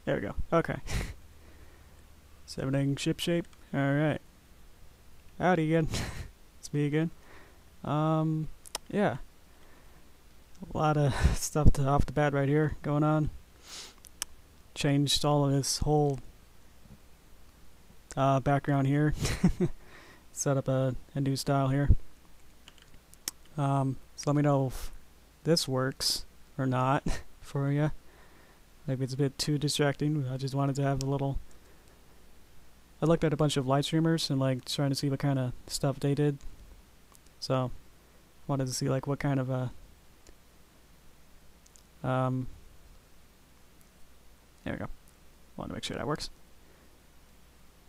There we go. Okay. 7 ship shape. Alright. Howdy again. It's me again. Yeah. A lot of stuff off the bat right here going on. Changed all of this whole background here. Set up a new style here. So let me know if this works or not for you. Maybe it's a bit too distracting. I just wanted to have a little... I looked at a bunch of live streamers and like trying to see what kind of stuff they did. So wanted to see like what kind of there we go. Want to make sure that works.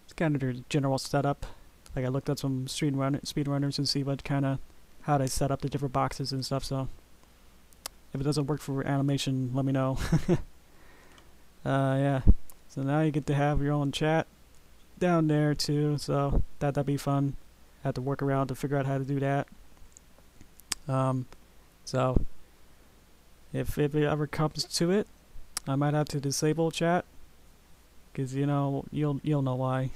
It's kind of their general setup. Like I looked at some speedrunners and see what kind of how they set up the different boxes and stuff. So if it doesn't work for animation, let me know. Yeah. So now you get to have your own chat down there too. So that'd be fun. Had to work around to figure out how to do that. So if it ever comes to it, I might have to disable chat, because you know you'll know why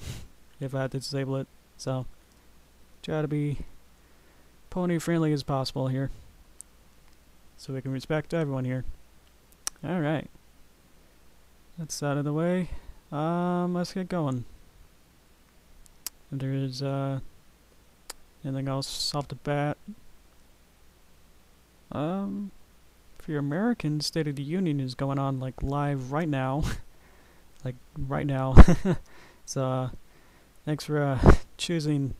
if I had to disable it. So try to be pony friendly as possible here, so we can respect everyone here. All right, that's out of the way. Let's get going. If there's anything else off the bat? For your American, State of the Union is going on like live right now. Like right now. So thanks for choosing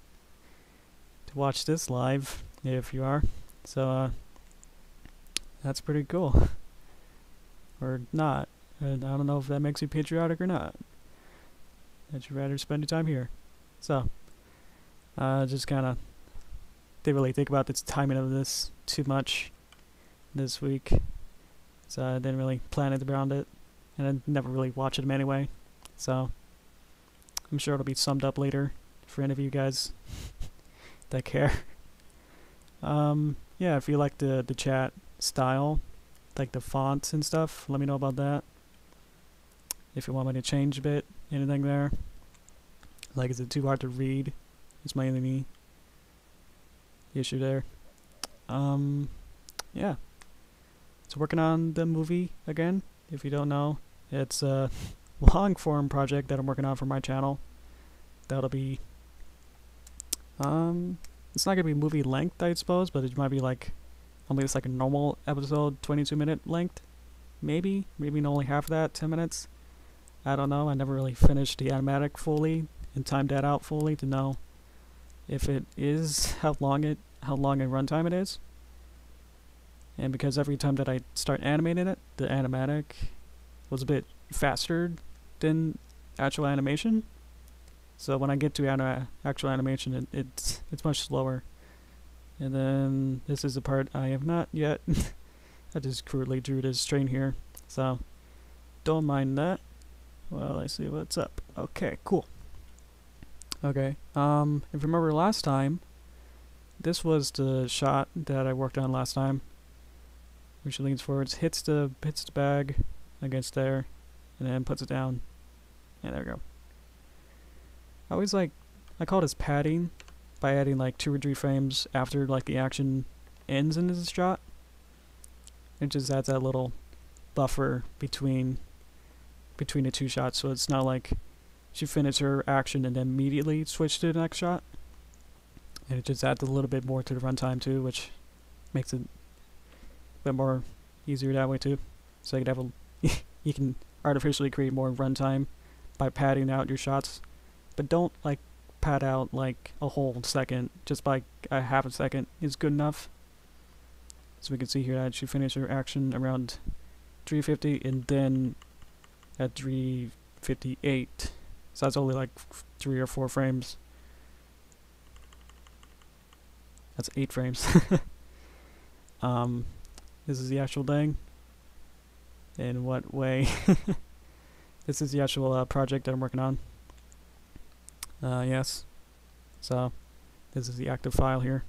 to watch this live if you are. So that's pretty cool. Or not. And I don't know if that makes you patriotic or not. That you'd rather spend your time here. So just kind of didn't really think about the timing of this too much this week, so I didn't really plan it around it, and I never really watch them anyway, so I'm sure it'll be summed up later for any of you guys that care. Yeah, if you like the chat style, like the fonts and stuff, let me know about that. If you want me to change a bit, anything there. Like, is it too hard to read? It's mainly the issue there. Yeah. So working on the movie again. If you don't know, it's a long form project that I'm working on for my channel. That'll be it's not gonna be movie length, I suppose, but it might be like only like a normal episode, 22-minute length. Maybe only half of that, 10 minutes. I don't know. I never really finished the animatic fully and timed that out fully to know if it is how long a runtime it is. And because every time that I start animating it, the animatic was a bit faster than actual animation. So when I get to actual animation, it's much slower. And then this is the part I have not yet. I just crudely drew this string here, so don't mind that. Well, I see what's up. Okay, cool. Okay, if you remember last time, this was the shot that I worked on last time. Where she leans forwards, hits the bag against there, and then puts it down. Yeah, there we go. I call this padding by adding like 2 or 3 frames after like the action ends in this shot. It just adds that little buffer between the 2 shots, so it's not like she finished her action and then immediately switched to the next shot. And it just adds a little bit more to the runtime too, which makes it a bit more easier that way too. So you can have you can artificially create more runtime by padding out your shots, but don't like pad out like a whole second. Just by a half a second is good enough. So we can see here that she finished her action around 350 and then at 358. So that's only like 3 or 4 frames. That's 8 frames. This is the actual thing. In what way? This is the actual project that I'm working on. Yes. So this is the active file here.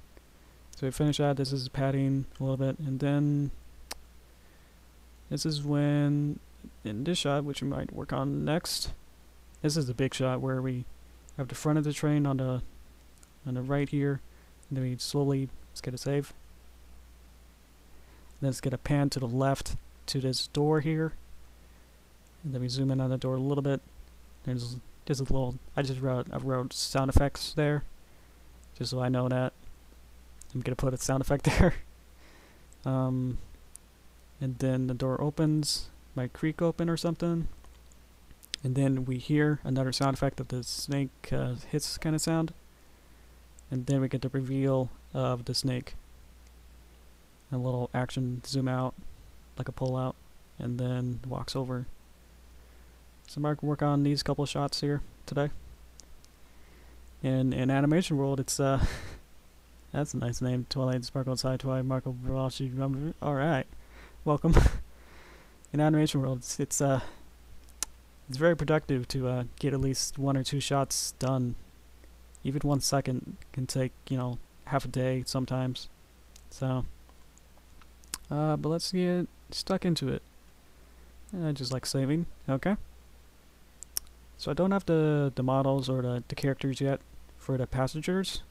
So we finish that. This is padding a little bit, and then this is when in this shot, which we might work on next, this is the big shot where we have the front of the train on the right here, and then we slowly, let's get a save. Then let's get a pan to the left to this door here, and then we zoom in on the door a little bit. There's just a little, I wrote sound effects there, just so I know that I'm gonna put a sound effect there. And then the door opens, might creak open or something, and then we hear another sound effect of the snake hits kind of sound, and then we get the reveal of the snake. A little action zoom out, like a pull out, and then walks over. So I'm going to work on these couple of shots here today. And in Animation World, it's that's a nice name, Twilight Sparkle Side Twilight Marco Yoshi. Alright, welcome. In Animation World, it's very productive to get at least 1 or 2 shots done. Even 1 second can take, you know, half a day sometimes. So, but let's get stuck into it. I just like saving. Okay. So I don't have the models or the characters yet for the passengers.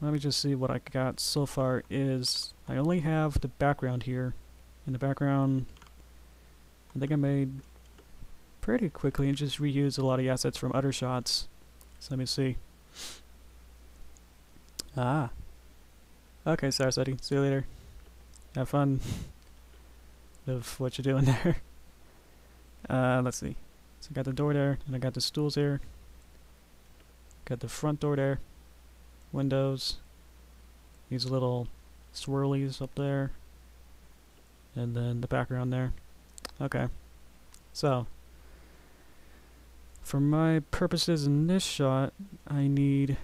Let me just see what I got so far. Is I only have the background here. In the background, I think I made pretty quickly and just reused a lot of assets from other shots. So let me see. Ah. Okay, Saraswati. See you later. Have fun with what you're doing there. Let's see. So I got the door there, and I got the stools here. Got the front door there. Windows. These little swirlies up there. And then the background there. Okay. So, for my purposes in this shot, I need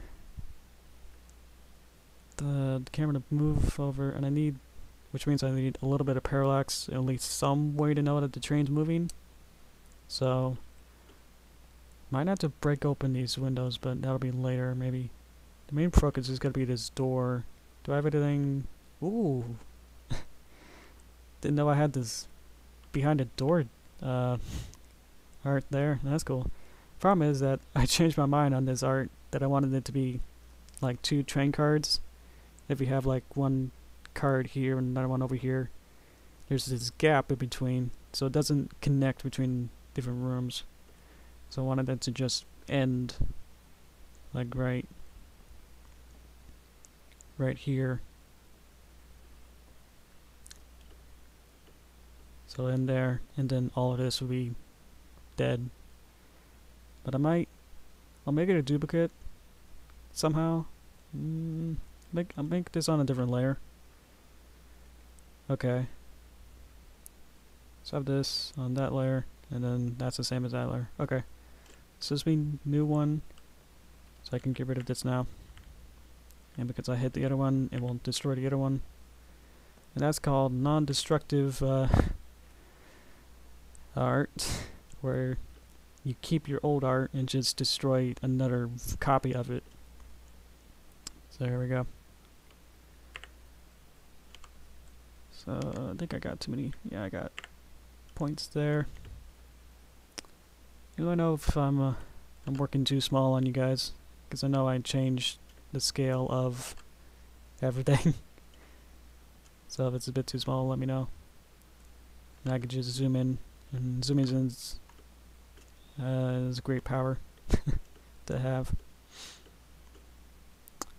the camera to move over, and I need, which means I need a little bit of parallax, at least some way to know that the train's moving. So, might have to break open these windows, but that'll be later, maybe. The main focus is going to be this door. Do I have anything? Ooh. Didn't know I had this behind a door art there. That's cool. Problem is that I changed my mind on this art, that I wanted it to be like 2 train cards. If you have like 1 card here and another one over here, there's this gap in between, so it doesn't connect between different rooms. So I wanted it to just end like right here. So in there, and then all of this will be dead. But I'll make it a duplicate somehow. I'll make this on a different layer. Okay. So I have this on that layer, and then that's the same as that layer. Okay. So this means new one, so I can get rid of this now. And because I hit the other one, it won't destroy the other one. And that's called non-destructive art, where you keep your old art and just destroy another copy of it. So here we go. So I think I got too many. Yeah, I got points there. You don't know if I'm working too small on you guys, because I know I changed the scale of everything. So if it's a bit too small, let me know, and I could just zoom in. And zooming in is a great power to have.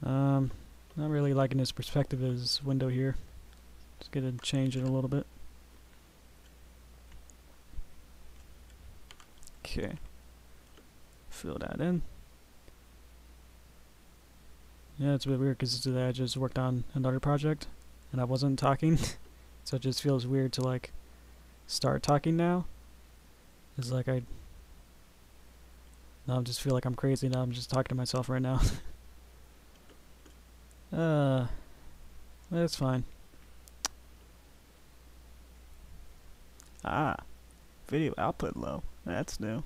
Not really liking this perspective as window here. Just gonna change it a little bit. Okay. Fill that in. Yeah, it's a bit weird because today I just worked on another project and I wasn't talking. So it just feels weird to like start talking now. It's like now I just feel like I'm crazy now. I'm just talking to myself right now. That's fine. Ah, video output low. That's new.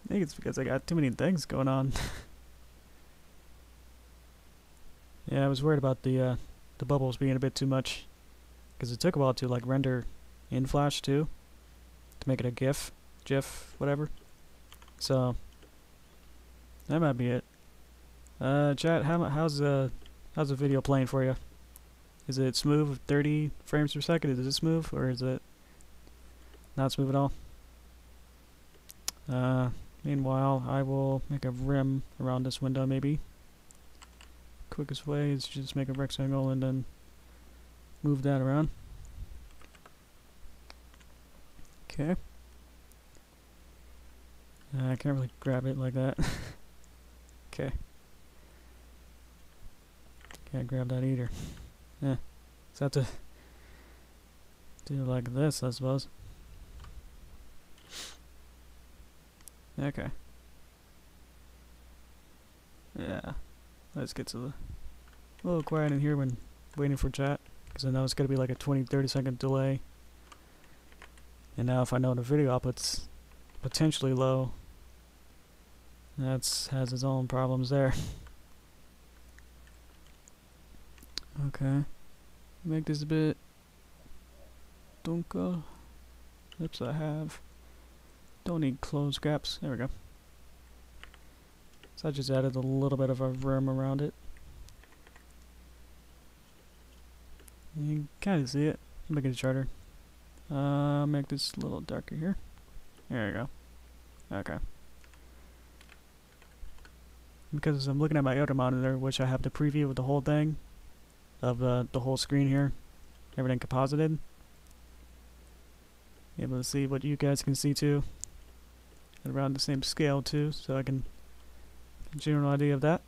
I think it's because I got too many things going on. Yeah, I was worried about the bubbles being a bit too much, because it took a while to like render in Flash too, to make it a GIF, whatever. So that might be it. Chat, how's the video playing for you? Is it smooth, 30 frames per second? Is it smooth, or is it not smooth at all? Meanwhile, I will make a rim around this window, maybe. Quickest way is just make a rectangle and then move that around. Okay. I can't really grab it like that. Okay. Can't grab that either. Yeah. Just have to do it like this, I suppose. Okay. Yeah. Let's get to the... a little quiet in here when waiting for chat, because I know it's going to be like a 20-30 second delay. And now if I know the video output's potentially low, that's has its own problems there. Okay. Make this a bit dunkel. Oops, I have. Don't need close gaps. There we go. So I just added a little bit of a rim around it. You can kind of see it. Make it shorter. Make this a little darker here. There you go. Okay. Because I'm looking at my other monitor, which I have the preview of the whole thing, of the whole screen here, everything composited. Able to see what you guys can see too, and around the same scale too, so I can get a general idea of that.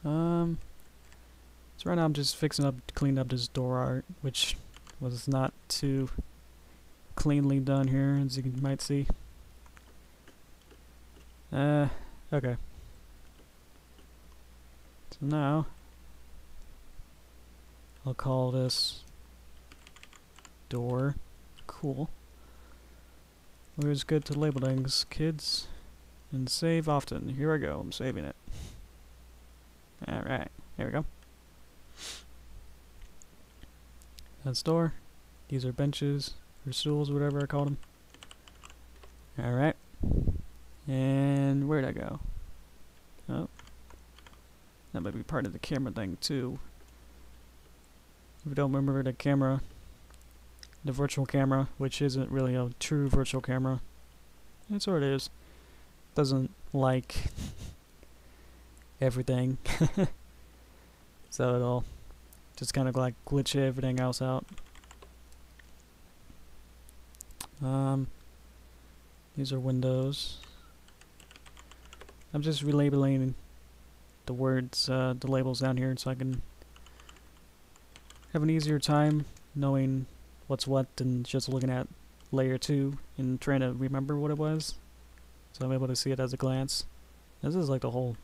So right now I'm just cleaning up this door art, which was not too cleanly done here, as you might see. Okay. So now I'll call this door. Cool. Always good to label things, kids. And save often. Here I go. I'm saving it. Alright. Here we go. That's door. These are benches or stools, whatever I call them. Alright. And where'd I go? Oh. That might be part of the camera thing too. If you don't remember the camera, the virtual camera, which isn't really a true virtual camera. It sort of is. Doesn't like everything. So it'll just kind of like glitch everything else out. These are windows. I'm just relabeling the words, the labels down here, so I can have an easier time knowing what's what than just looking at layer 2 and trying to remember what it was. So I'm able to see it as a glance. This is like the whole,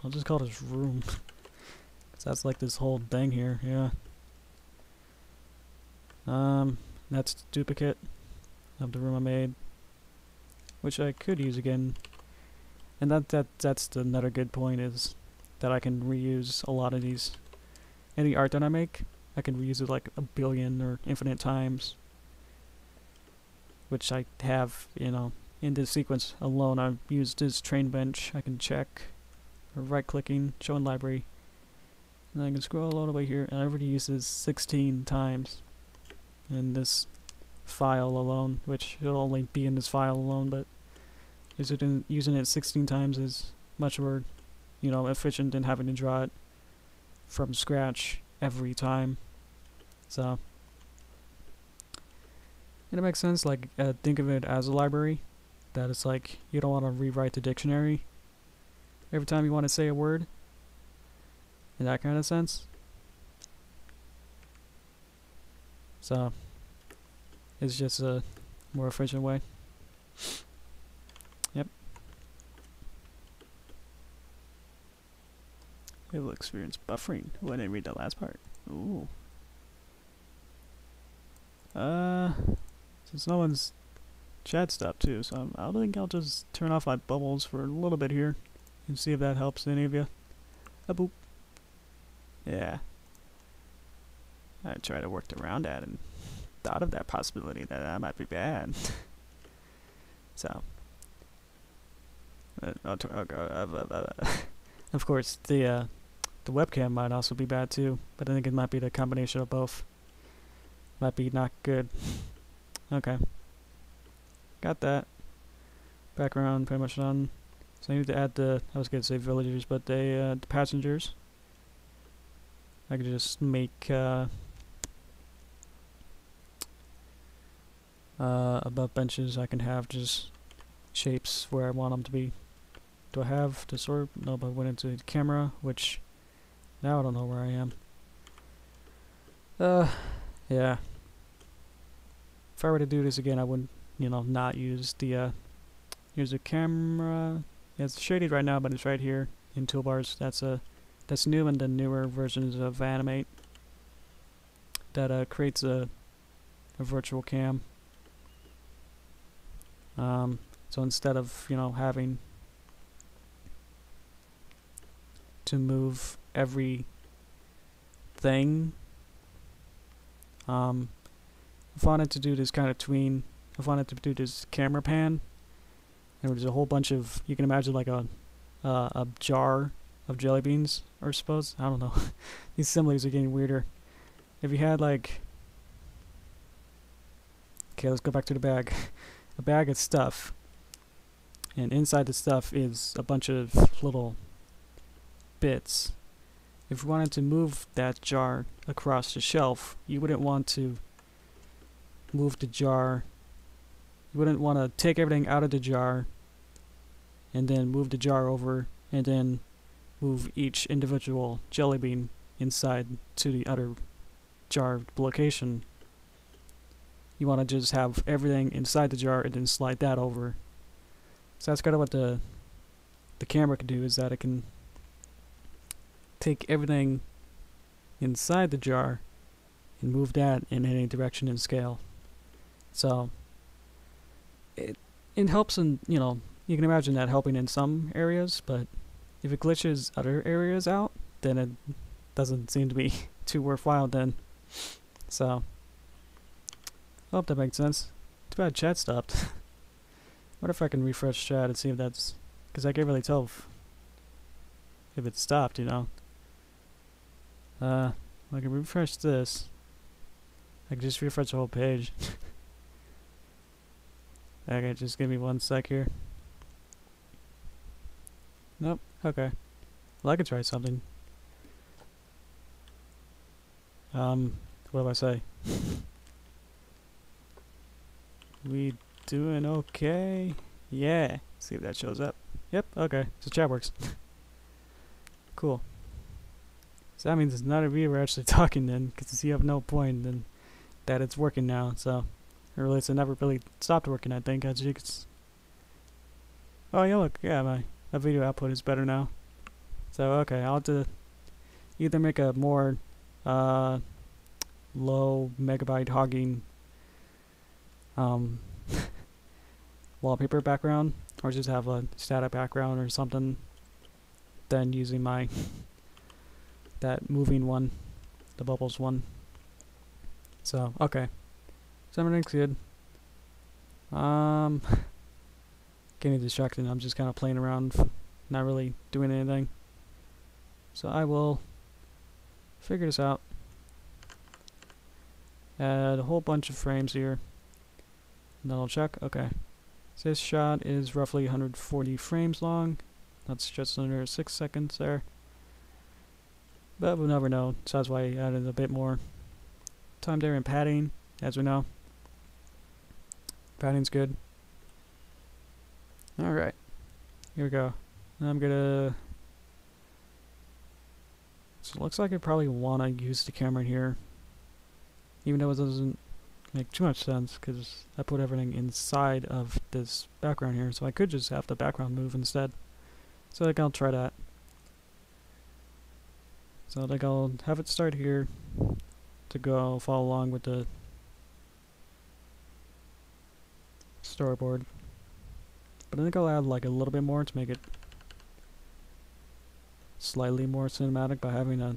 I'll just call this room. Cause that's like this whole thing here, yeah. That's the duplicate of the room I made, which I could use again. And that's another good point, is that I can reuse a lot of these. Any art that I make, I can reuse it like a billion or infinite times. Which I have, you know, in this sequence alone. I've used this train bench. I can check, or right-clicking, show in library, and I can scroll all the way here. And I already used this 16 times in this file alone, which it'll only be in this file alone, but using it 16 times is much more, you know, efficient than having to draw it from scratch every time. So, and it makes sense. Like, think of it as a library. That it's like you don't want to rewrite the dictionary every time you want to say a word. In that kind of sense. So, it's just a more efficient way. Yep. It will experience buffering. Oh, I didn't read that last part. Ooh. Since no one's chat stopped too, so I think I'll just turn off my bubbles for a little bit here and see if that helps any of you. A boop. Yeah. I tried to work around that and thought of that possibility that might be bad. So, of course, the webcam might also be bad too, but I think it might be the combination of both. Might be not good. Okay, got that. Background pretty much done. So I need to add the, I was gonna say villagers, but the passengers. I could just make above benches. I can have just shapes where I want them to be. Do I have the sort? No, but I went into the camera, which now I don't know where I am. Yeah. If I were to do this again, I wouldn't, you know, not use the here's the camera. Yeah, it's shaded right now, but it's right here in toolbars. That's new, and the newer versions of Animate that creates a virtual cam. So instead of, you know, having to move every thing, if I wanted to do this kind of tween, if I wanted to do this camera pan, and there's a whole bunch of, you can imagine like a jar of jelly beans, or suppose, I don't know. These similes are getting weirder. If you had like, okay, let's go back to the bag. A bag of stuff, and inside the stuff is a bunch of little bits. If you wanted to move that jar across the shelf, you wouldn't want to move the jar. You wouldn't want to take everything out of the jar and then move the jar over and then move each individual jelly bean inside to the other jar location. You want to just have everything inside the jar and then slide that over. So that's kind of what the camera can do, is that it can take everything inside the jar and move that in any direction and scale. So it helps in, you know, you can imagine that helping in some areas, but if it glitches other areas out, then it doesn't seem to be too worthwhile then. So I hope that makes sense. Too bad chat stopped. What if I can refresh chat and see if that's, because I can't really tell if it stopped, you know. I can refresh this. I can just refresh the whole page. Okay, just give me 1 sec here. Nope, okay. Well, I could try something. What do I say? We doing okay? Yeah. See if that shows up. Yep, okay. So chat works. Cool. So that means none of you are actually talking then, because you have no point then that it's working now, so. Or at least it never really stopped working, I think, as you can oh yeah, look, yeah, my video output is better now. So okay, I'll have to either make a more low megabyte hogging wallpaper background, or just have a static background or something, then using my that moving one, the bubbles one. So okay, so everything's good. Getting distracted. I'm just kind of playing around, not really doing anything. So I will figure this out. Add a whole bunch of frames here. And then I'll check. Okay. So this shot is roughly 140 frames long. That's just under 6 seconds there. But we'll never know. So that's why I added a bit more time there, and padding, as we know. Padding's good. Alright. Here we go. Now I'm gonna... So it looks like I probably want to use the camera here. Even though it doesn't make too much sense, because I put everything inside of this background here. So I could just have the background move instead. So I think I'll try that. So I think I'll have it start here to go follow along with the storyboard. But I think I'll add like a little bit more to make it slightly more cinematic by having a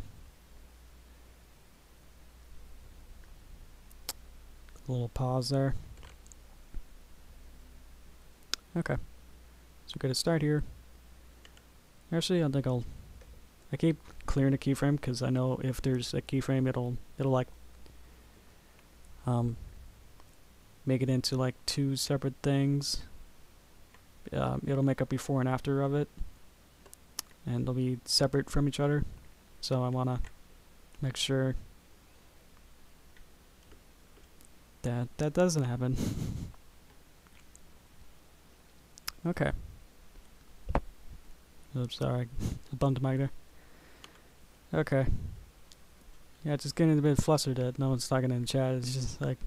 A little pause there. Okay, so we're gonna start here. Actually, I think I keep clearing the keyframe because I know if there's a keyframe, it'll like make it into like two separate things. It'll make a before and after of it, and they'll be separate from each other. So I wanna make sure that that doesn't happen. Okay. Oops, sorry, I bumped the mic there. Okay. Yeah, just getting a bit flustered that no one's talking in the chat. It's just like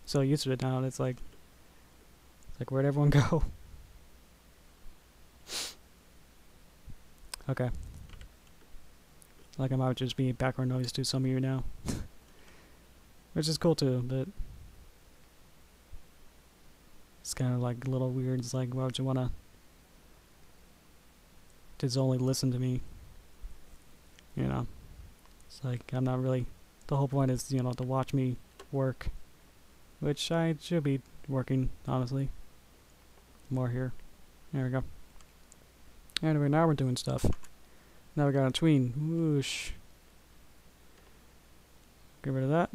so used to it now. It's like where'd everyone go? Okay. Like I might just be background noise to some of you now, which is cool too. But it's kind of like a little weird. It's like, why would you wanna just only listen to me? You know, it's like I'm not really. The whole point is, you know, to watch me work, which I should be working, honestly. More here. There we go. Anyway, now we're doing stuff. Now we got a tween. Whoosh. Get rid of that.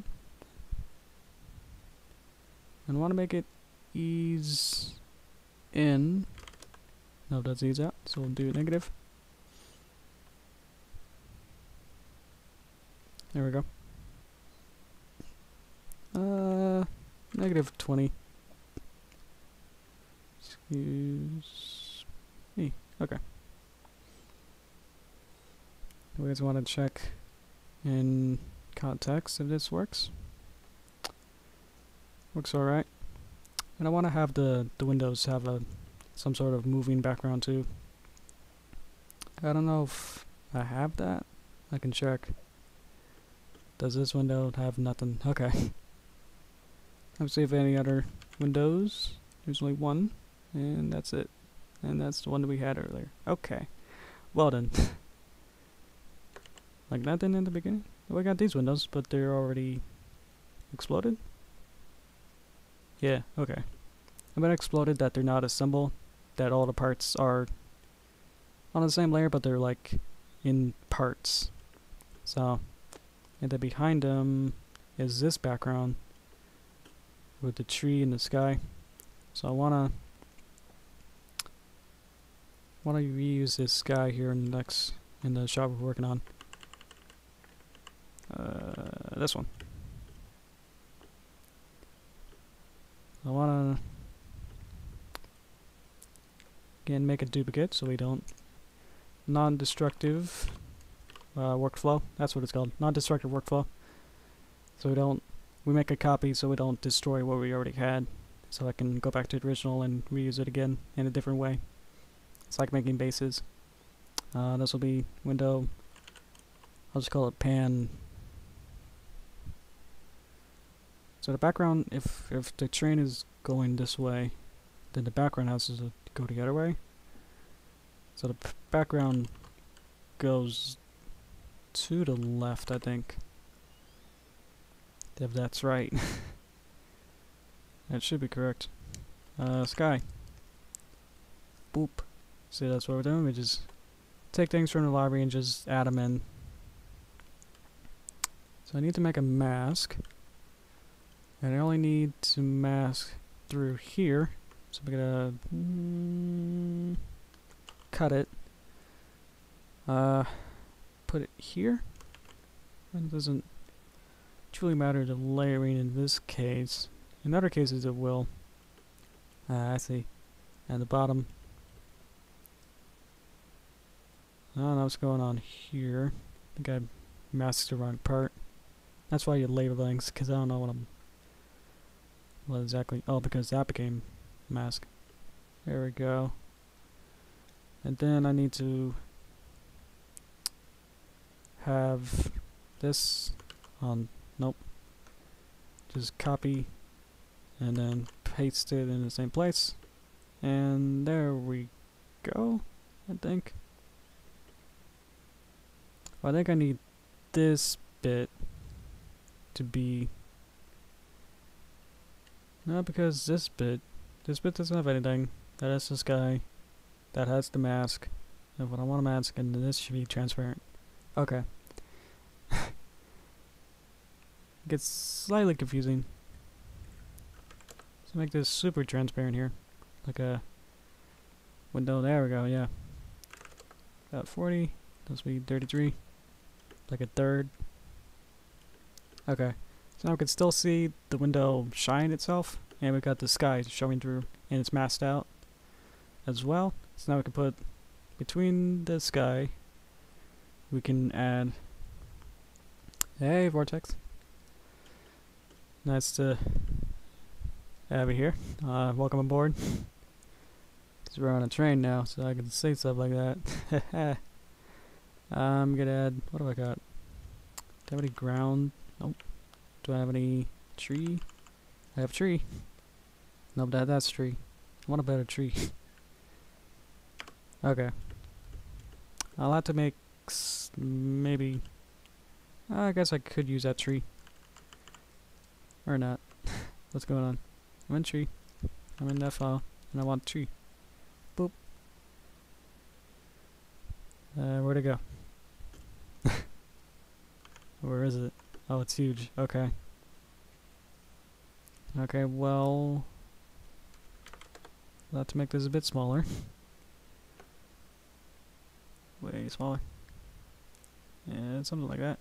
And want to make it ease in. No, that's ease out. So we'll do negative. There we go. Negative 20. Excuse me. Okay. We just want to check in context if this works. Looks alright. And I want to have the windows have some sort of moving background too. I don't know if I have that. I can check. Does this window have nothing? Okay. Let's see if any other windows. There's only one, and that's it. And that's the one that we had earlier. Okay. Well then. Like nothing in the beginning? Well, we got these windows, but they're already exploded? Yeah, okay. I've been exploded that they're not a symbol, that all the parts are on the same layer, but they're like in parts. So, and then behind them is this background with the tree and the sky. So I wanna reuse this sky here in the shot we're working on. This one. I wanna again make a duplicate so we don't non-destructive workflow. That's what it's called. Non-destructive workflow. So we make a copy so we don't destroy what we already had. So I can go back to the original and reuse it again in a different way. It's like making bases. This will be window. I'll just call it pan. So the background, if the train is going this way, then the background has to go the other way. So the background goes to the left, I think. If that's right. That should be correct. Sky. Boop. See, that's what we're doing. We just take things from the library and just add them in. So I need to make a mask. And I only need to mask through here. So we're gonna cut it. Put it here. And it doesn't truly matter the layering in this case. In other cases it will. I see. And the bottom. I don't know what's going on here. I think I masked the wrong part. That's why you label things, because I don't know what exactly. Oh, because that became mask. There we go. And then I need to have this on. Nope. Just copy and then paste it in the same place. And there we go, I think. Well, I think I need this bit to be No, because this bit doesn't have anything. That has this guy. That has the mask. And what I want to mask, and this should be transparent. Okay. Gets slightly confusing. Let's make this super transparent here. Like a window. There we go, yeah. About 40. This will be 33. Like a third. Okay. So now we can still see the window shine itself. And we've got the sky showing through. And it's masked out as well. So now we can put between the sky, we can add, hey Vortex, nice to have you here, welcome aboard. Because we're on a train now, so I can say stuff like that. I'm gonna add, what do I got? Do I have any ground? Nope. Do I have any tree? I have tree. Nope, that's tree. I want a better tree. Okay. I'll have to make maybe. I guess I could use that tree. Or not. What's going on? I'm in tree. I'm in that file. And I want tree. Boop. Where'd it go? Where is it? Oh, it's huge. Okay. Okay, well. I'll have to make this a bit smaller. Way smaller. Yeah, something like that.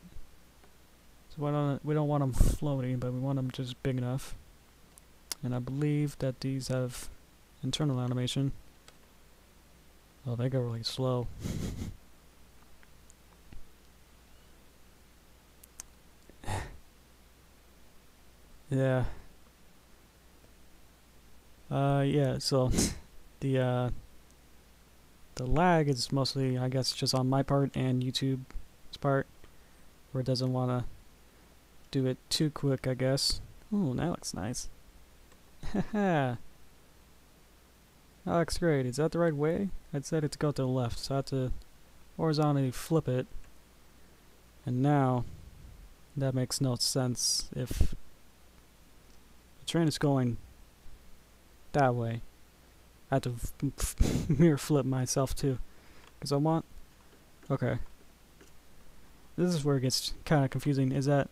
So we don't want them floating, but we want them just big enough. And I believe that these have internal animation. Oh, they go really slow. Yeah. Yeah, so the lag is mostly, I guess, just on my part and YouTube's part, where it doesn't want to do it too quick, I guess. Oh, that looks nice. Haha. That looks great. Is that the right way? I'd set it to go to the left, so I have to horizontally flip it. And now, that makes no sense if the train is going that way. I have to mirror flip myself too, because I want. Okay. This is where it gets kind of confusing. Is that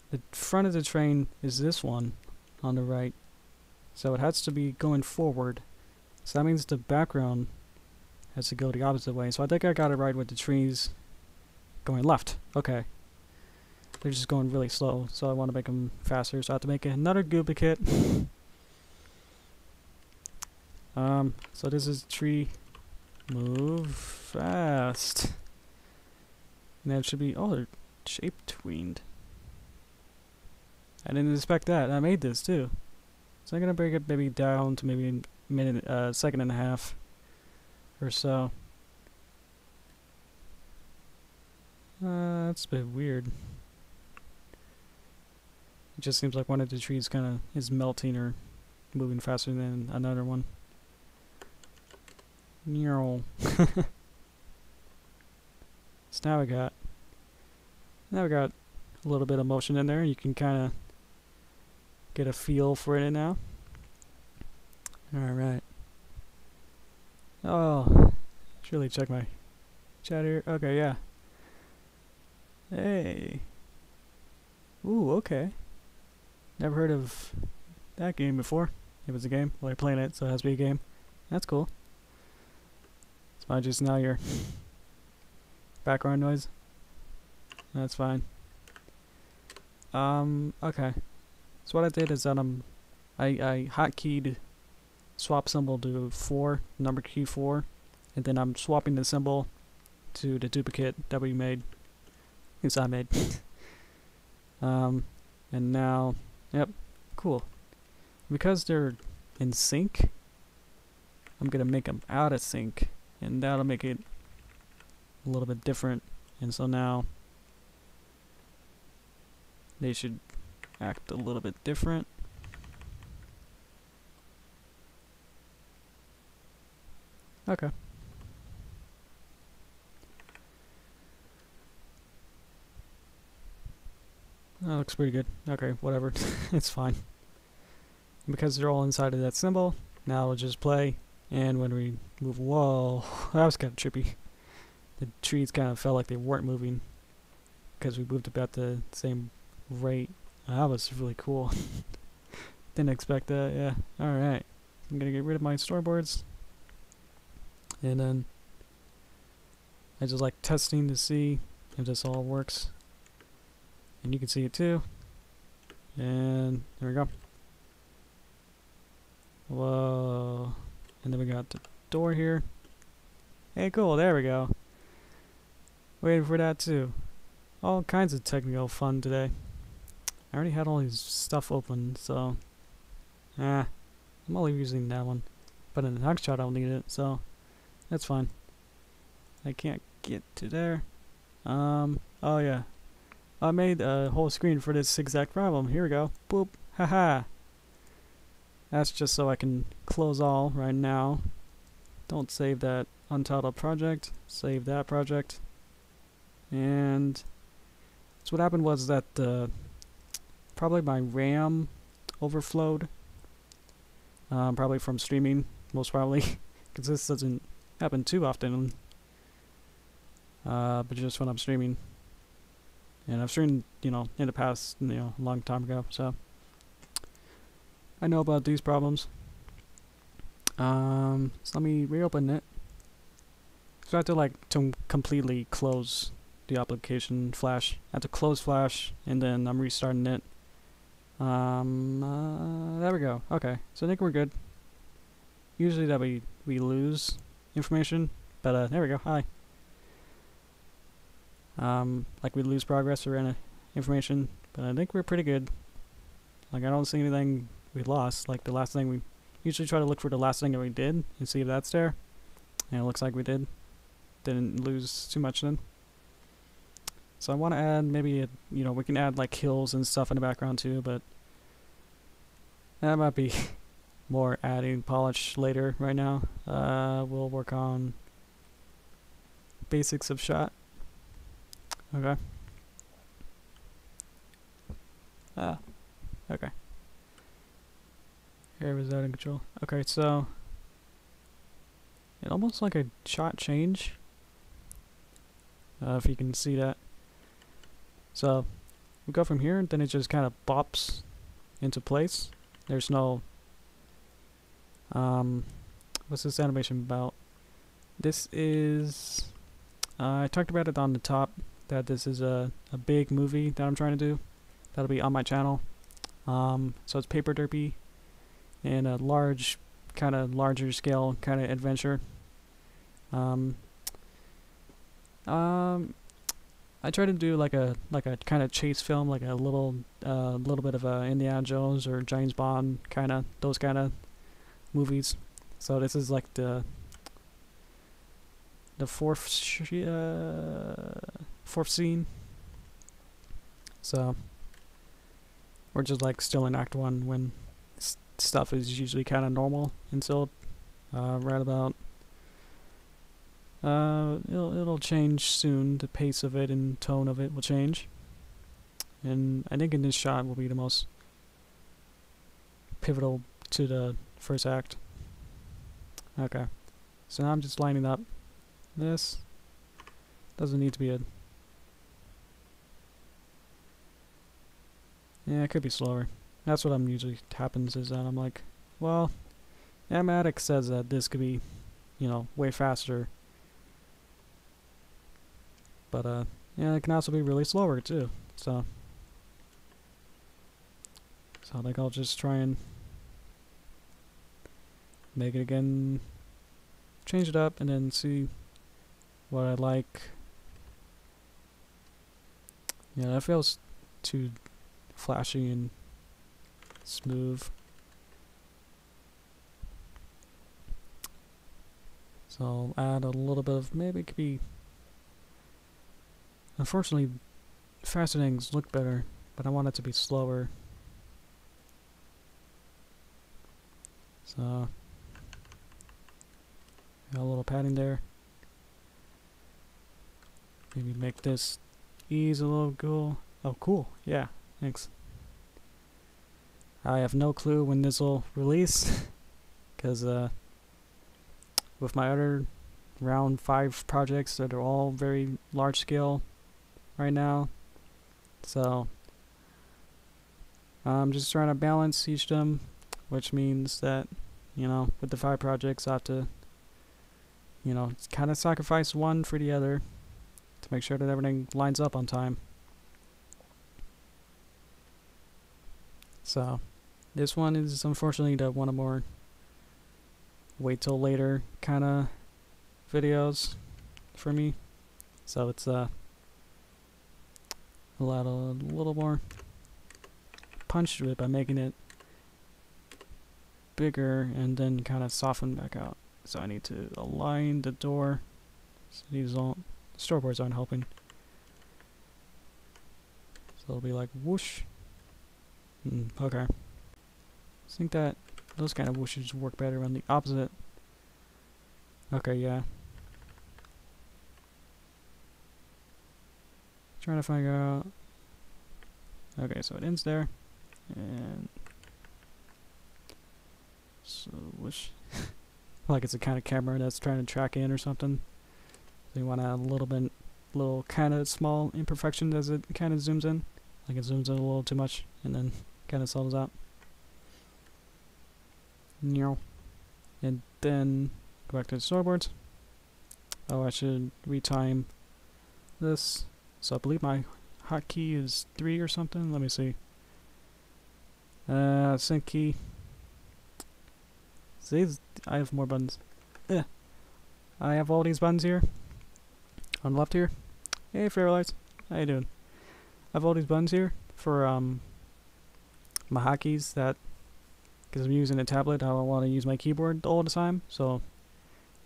the front of the train is this one on the right, so it has to be going forward. So that means the background has to go the opposite way. So I think I got it right with the trees going left. Okay. They're just going really slow, so I want to make them faster. So I have to make another duplicate. So this is tree move fast. And that should be, oh, they're shape tweened. I didn't expect that. I made this too. So I'm gonna bring it maybe down to maybe a minute, second and a half or so. That's a bit weird. It just seems like one of the trees kind of is melting or moving faster than another one. So now we got a little bit of motion in there. You can kind of get a feel for it now. Alright. Oh, should really check my chat here. Okay, yeah. Hey. Ooh, okay. Never heard of that game before. It was a game. Well, you're playing it, so it has to be a game. That's cool. So I just now your background noise. That's fine. Okay. So what I did is that I hotkeyed swap symbol to 4, number key 4, and then I'm swapping the symbol to the duplicate that we made. Yes, I made. And now, yep, cool. Because they're in sync, I'm gonna make them out of sync, and that'll make it a little bit different. And so now they should act a little bit different. Okay. That looks pretty good. Okay, whatever. It's fine. And because they're all inside of that symbol, now it'll just play. And when we move, whoa, that was kind of trippy. The trees kind of felt like they weren't moving because we moved about the same rate. That was really cool. Didn't expect that, yeah. Alright. I'm gonna get rid of my storyboards. And then I just like testing to see if this all works. And you can see it too. And there we go. Whoa. And then we got the door here. Hey, cool, there we go. Waiting for that too. All kinds of technical fun today. I already had all these stuff open, so I'm only using that one. But in the next shot I'll need it, so that's fine. I can't get to there. Oh yeah. I made a whole screen for this exact problem. Here we go. Boop. Haha. That's just so I can close all right now. Don't save that untitled project. Save that project. And so what happened was that probably my RAM overflowed. Probably from streaming, most probably, because this doesn't happen too often. But just when I'm streaming, and I've streamed, you know, in the past, you know, a long time ago, so I know about these problems. So let me reopen it. So I have to like completely close the application Flash. I have to close Flash, and then I'm restarting it. There we go. Okay, so I think we're good. Usually that we lose information, but there we go. Hi. Like we lose progress or any information, but I think we're pretty good. Like I don't see anything we lost. Like the last thing we usually try to look for the last thing that we did and see if that's there. And it looks like we did. Didn't lose too much then. So I want to add maybe a, you know, we can add like hills and stuff in the background too, but that might be more adding polish later. Right now, we'll work on basics of shot. Okay. Okay. Here was out of control. Okay, so it almost like a shot change. If you can see that. So we go from here, and then it just kind of bops into place. There's no what's this animation about? This is I talked about it on the top, that this is a big movie that I'm trying to do. That'll be on my channel. So it's paper derpy and a large, kind of larger scale kind of adventure. I try to do like a kind of chase film, like a little bit of Indiana Jones or James Bond kind of, those kind of movies. So this is like the fourth scene. So we're just like still in Act 1 when stuff is usually kind of normal until right about it'll change soon. The pace of it and tone of it will change, and I think in this shot will be the most pivotal to the first act. Okay, so now I'm just lining up. This doesn't need to be a... Yeah, it could be slower. That's what I'm usually happens, is that I'm like, well, Animate says that this could be, you know, way faster. But yeah, it can also be really slower too. So I think I'll just try and make it again, change it up, and then see what I like. Yeah, that feels too flashy and smooth. So I'll add a little bit of, maybe it could be, unfortunately faster things look better, but I want it to be slower. So got a little padding there. Maybe make this ease a little cool. Oh, cool. Yeah, thanks. I have no clue when this will release, because with my other round 5 projects that are all very large scale right now, so I'm just trying to balance each of them, which means that, you know, with the 5 projects I have to, you know, kind of sacrifice one for the other to make sure that everything lines up on time. So this one is unfortunately the one of more wait till later kind of videos for me. So it's a little more punch to it by making it bigger and then kind of soften back out. So I need to align the door. So these don't, the storyboards aren't helping. So it'll be like whoosh. Okay. I think that those kind of whooshes work better on the opposite. Okay, yeah. Trying to figure out. Okay, so it ends there. And so whoosh. Like it's a kind of camera that's trying to track in or something. So you want to add a little kind of small imperfections as it kind of zooms in. Like it zooms in a little too much and then kind of settles out. And then go back to the storyboards. Oh, I should retime this. So I believe my hotkey is 3 or something. Let me see. Sync key. See, I have more buttons. Yeah. I have all these buttons here. On the left here. Hey, Fairlights. How you doing? I have all these buttons here for my hotkeys that, because I'm using a tablet, I don't want to use my keyboard all the time. So,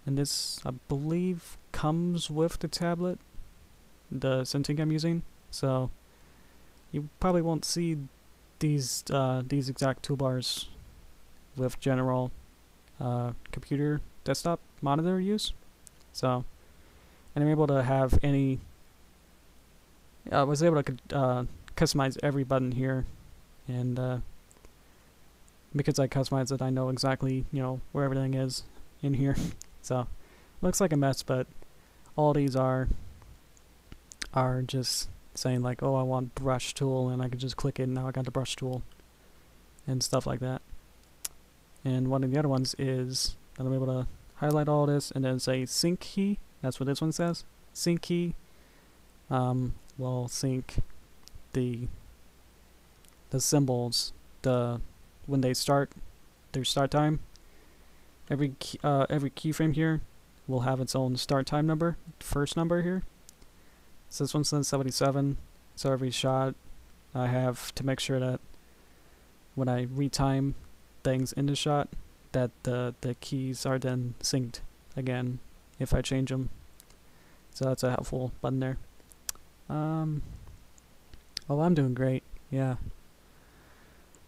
and this I believe comes with the tablet, the Cintiq I'm using. So you probably won't see these exact toolbars with general computer desktop monitor use. So, and I'm able to have any. I was able to customize every button here, and because I customize it, I know exactly, you know, where everything is in here. So looks like a mess, but all these are just saying like, oh, I want brush tool, and I can just click it and now I got the brush tool and stuff like that. And one of the other ones is that I'm able to highlight all this and then say sync key. That's what this one says. Sync key will sync the symbols, when they start their start time. Every keyframe here will have its own start time number, first number here. So this one says 77. So every shot I have to make sure that when I retime things in the shot, that the keys are then synced again if I change them. So that's a helpful button there. Oh, I'm doing great. Yeah.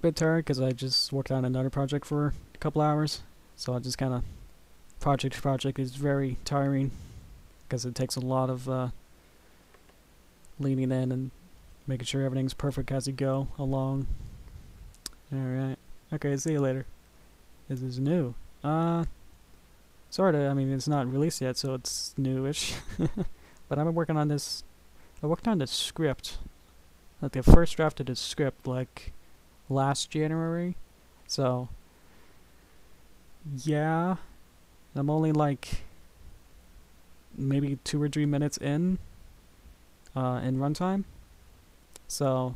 Bit tired because I just worked on another project for a couple hours. So I just kind of project to project is very tiring because it takes a lot of leaning in and making sure everything's perfect as you go along. Alright. Okay, see you later. This is new. Sorta, I mean, it's not released yet, so it's newish. But I've been working on this. I worked on the script, like the first draft of the script, like last January. So, yeah. I'm only like maybe 2 or 3 minutes in runtime. So,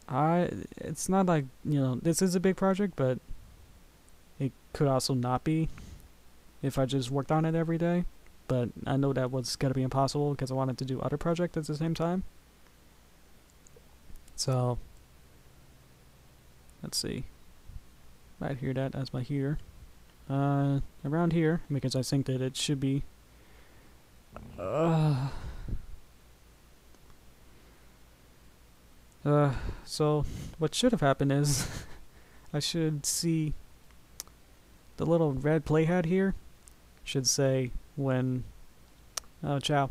it's not like, you know, this is a big project, but it could also not be if I just worked on it every day. But I know that was going to be impossible because I wanted to do other projects at the same time. So, let's see. Right here, that as my heater. Around here, because I synced it, it should be. So what should have happened is I should see the little red playhead here should say when ciao.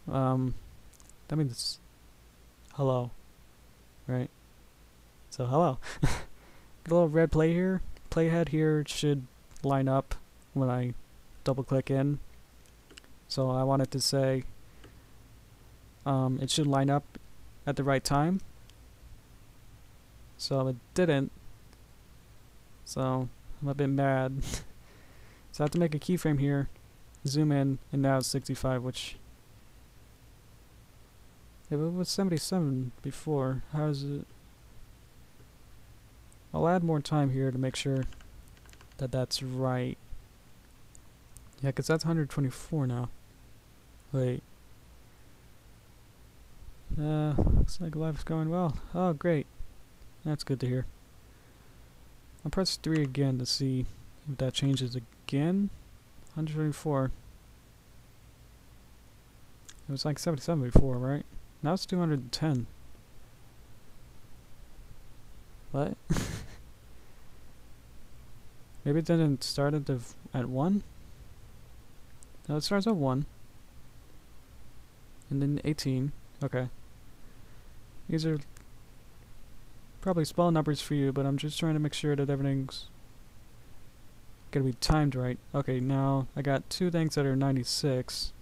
That means hello, right? So hello. The little red playhead here should line up when I double click in. So I wanted to say it should line up at the right time. So it didn't. So I'm a bit mad. So I have to make a keyframe here, zoom in, and now it's 65, which if it was 77 before, how is it? I'll add more time here to make sure that that's right. Yeah, because that's 124 now. Wait. Looks like life's going well. Oh, great. That's good to hear. I'll press 3 again to see if that changes again. 124. It was like 77 before, right? Now it's 210. What? Maybe it didn't start at 1? No, it starts at 1. And then 18. Okay. These are probably small numbers for you, but I'm just trying to make sure that everything's gonna be timed right. Okay, now I got two things that are 96.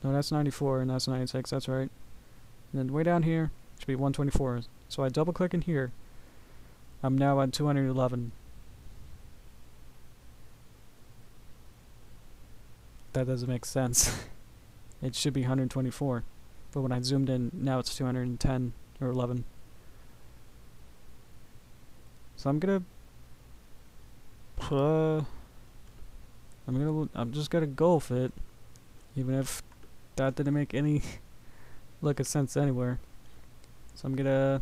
No, that's 94 and that's 96, that's right. And then way down here should be 124. So I double click in here. I'm now at 211. That doesn't make sense. It should be 124. But when I zoomed in, now it's 210 or 11. So I'm just gonna go with it, even if that didn't make any look of sense anywhere. So the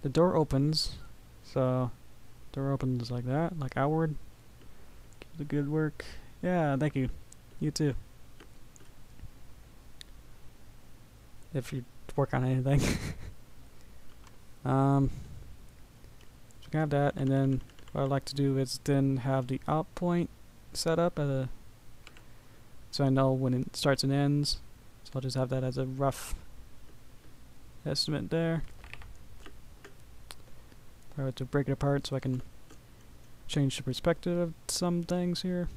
door opens, so door opens like that, like outward. Keep the good work. Yeah, thank you. You too. If you work on anything. So you can have that, and then what I'd like to do is then have the out point set up so I know when it starts and ends. So I'll just have that as a rough estimate there. I have to break it apart so I can change the perspective of some things here.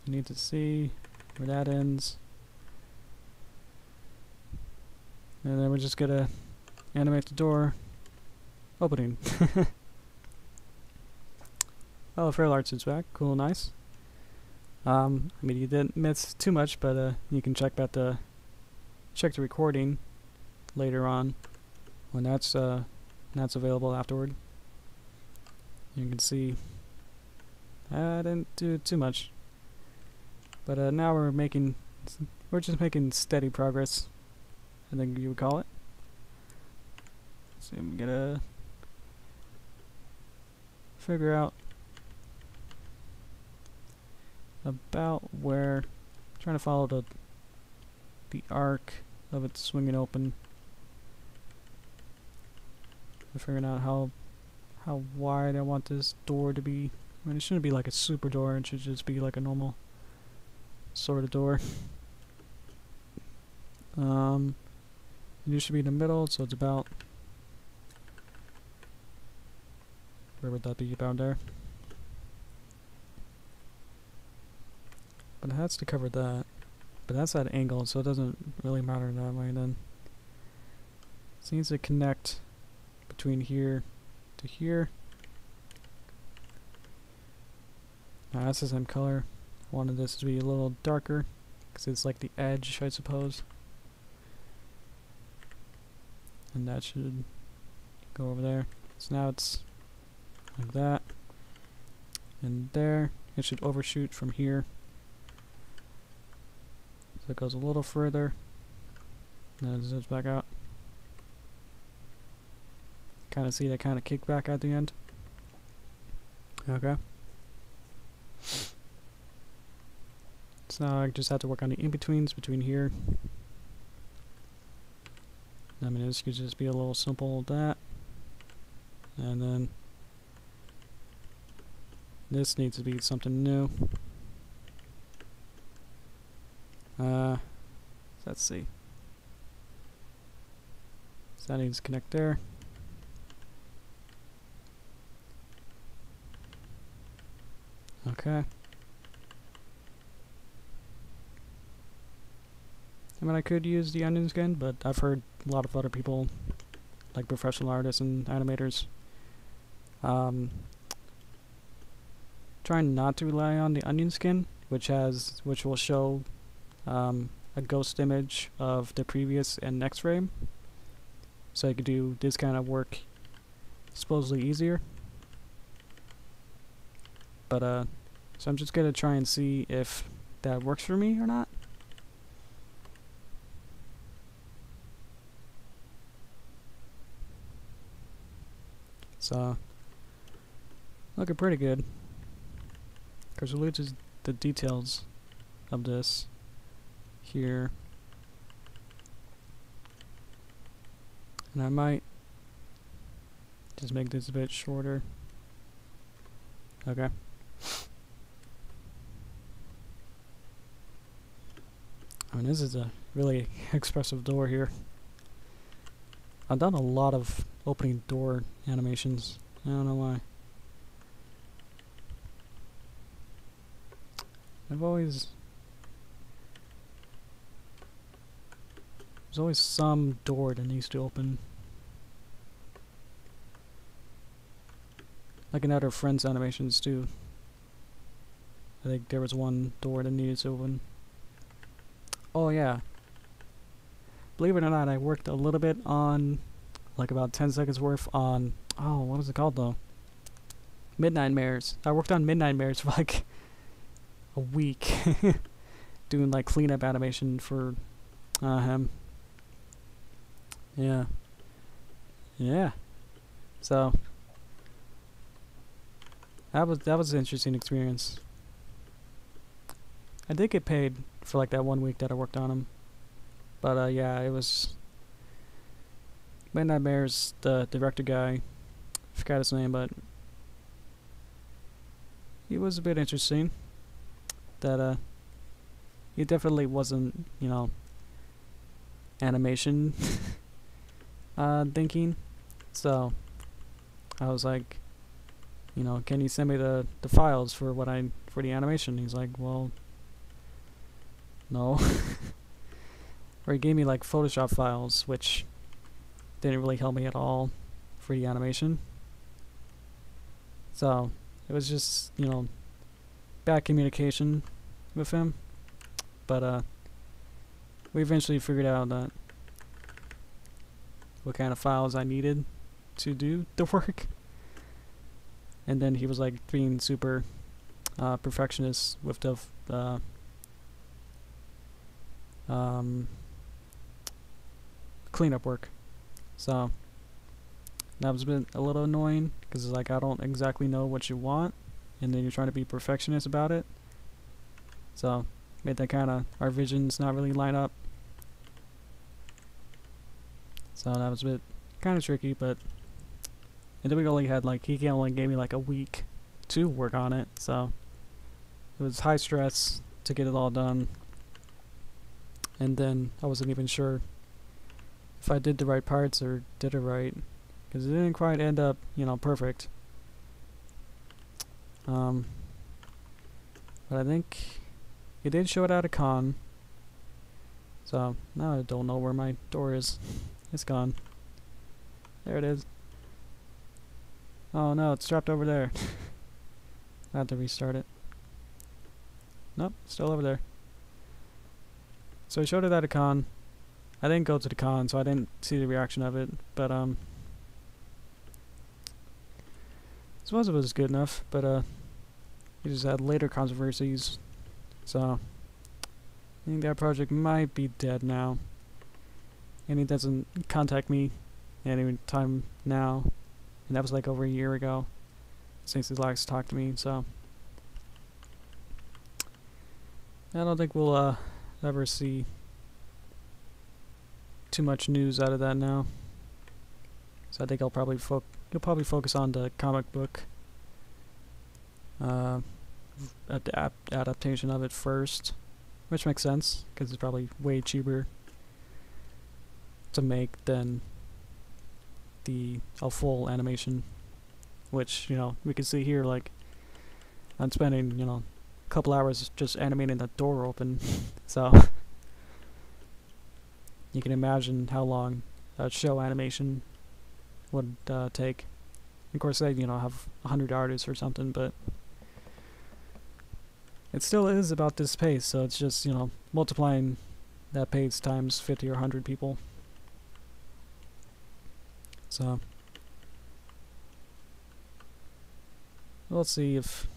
You need to see where that ends. And then we're just gonna animate the door opening. Oh, Feral Arts is back. Cool, nice. I mean, you didn't miss too much, but you can check the recording later on when that's available afterward. You can see I didn't do too much, but now we're just making steady progress, I think you would call it. So I'm gonna figure out about where, trying to follow the arc of it swinging open. I'm figuring out how wide I want this door to be. I mean, it shouldn't be like a super door, it should just be like a normal sort of door. It should be in the middle, so it's about, where would that be, about there? But it has to cover that. But that's at angle, so it doesn't really matter that way then. It needs to connect between here to here. Now that's the same color. I wanted this to be a little darker, because it's like the edge, I suppose. And that should go over there. So now it's like that. And there. It should overshoot from here. So it goes a little further. And then it zips back out. Kind of see that kind of kickback at the end. Okay. So now I just have to work on the in-betweens between here. I mean, this could just be a little simple that. And then this needs to be something new. Let's see. So that needs to connect there. Okay. I mean, I could use the onion skin, but I've heard a lot of other people, like professional artists and animators, trying not to rely on the onion skin, which will show a ghost image of the previous and next frame, so you could do this kind of work supposedly easier. But so I'm just gonna try and see if that works for me or not. So looking pretty good. Because it loses the details of this here. And I might just make this a bit shorter. Okay. I mean, this is a really expressive door here. I've done a lot of opening door animations. I don't know why. There's always some door that needs to open. Like in other Friends animations too. I think there was one door that needed to open. Oh yeah. Believe it or not, I worked a little bit on, like about 10 seconds worth on, oh, what was it called though? Midnight Mares. I worked on Midnight Mares for like a week. Doing like cleanup animation for him. Yeah. Yeah. So that was an interesting experience. I did get paid for like that 1 week that I worked on him. But yeah, it was Midnight Mares, the director guy. Forgot his name, but he was a bit interesting. That he definitely wasn't, you know, animation thinking. So I was like, you know, can you send me the files for for the animation? He's like, well, no. Or he gave me like Photoshop files, which didn't really help me at all for the animation. So it was just, you know, bad communication with him. But we eventually figured out that what kind of files I needed to do the work. And then he was like being super perfectionist with the cleanup work. So that was a little annoying, because it's like, I don't exactly know what you want, and then you're trying to be perfectionist about it. So made that kind of, our visions not really line up. So that was a bit kind of tricky, but and then we only had like, he only gave me like a week to work on it, so it was high stress to get it all done. And then I wasn't even sure if I did the right parts or did it right, because it didn't quite end up, you know, perfect. But I think he did show it at a con. So now I don't know where my door is. It's gone. There it is. Oh no, it's trapped over there. I have to restart it. Nope, still over there. So I showed it at a con. I didn't go to the con, so I didn't see the reaction of it. But I suppose it was good enough. But we just had later controversies. So I think that project might be dead now. And he doesn't contact me any time now. And that was like over a year ago since he last talked to me, so I don't think we'll ever see too much news out of that now. So I think he'll probably focus on the comic book adaptation of it first, which makes sense because it's probably way cheaper to make than a full animation, which, you know, we can see here, like I'm spending, you know, a couple hours just animating the door open. So you can imagine how long a show animation would take. Of course, they, you know, have 100 artists or something, but it still is about this pace, so it's just, you know, multiplying that pace times 50 or 100 people. So we'll see if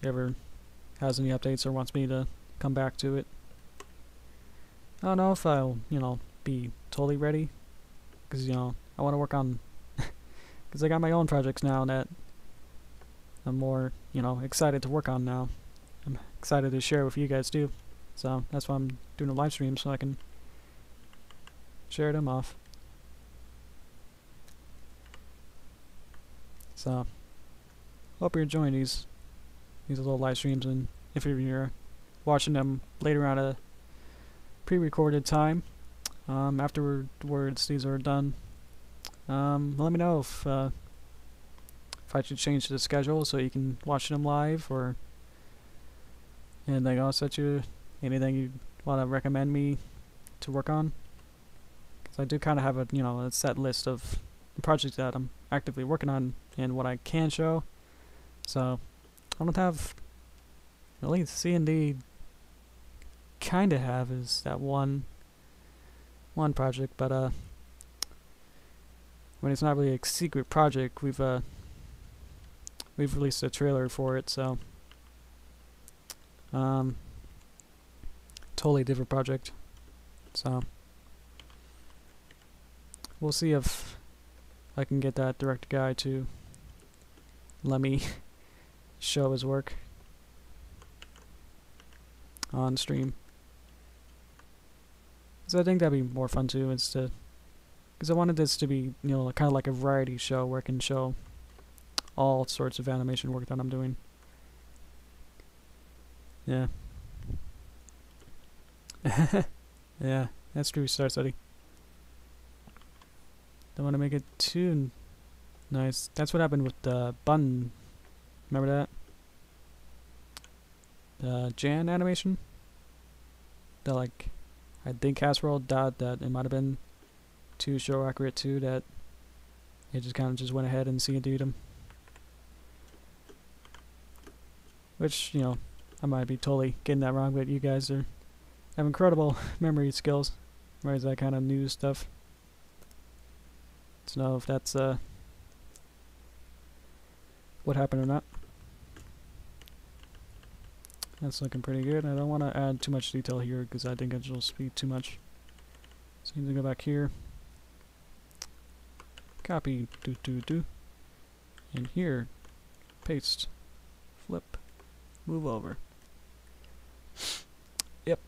he ever has any updates or wants me to come back to it. I don't know if I'll, you know, be totally ready, because, you know, I want to work on, because I got my own projects now that I'm more, you know, excited to work on now. I'm excited to share with you guys too. So that's why I'm doing a live stream, so I can share them off. So hope you're enjoying these little live streams, and if you're watching them later on a pre-recorded time, afterwards these are done, let me know if I should change the schedule so you can watch them live, or anything else that anything you want to recommend me to work on. Because I do kind of have a, you know, a set list of projects that I'm actively working on and what I can show. So I don't have, at least C&D kind of have is that one project, but when it's not really a secret project, we've released a trailer for it, so totally different project. So we'll see if I can get that director guy to let me show his work on stream. So I think that'd be more fun too, because I wanted this to be, you know, kind of like a variety show where I can show all sorts of animation work that I'm doing. Yeah. Yeah, that's true, Star Study. Don't want to make it too nice. That's what happened with the bun. Remember that? The Jan animation? The, like, I think casserole dot that it might have been too show accurate too, that it just kind of just went ahead and CNC'd them. Which, you know, I might be totally getting that wrong, but you guys have incredible memory skills. Memorize that kind of new stuff. To know if that's what happened or not. That's looking pretty good. I don't want to add too much detail here because I think it'll just be too much. So you need to go back here. Copy, and here, paste, flip, move over. Yep.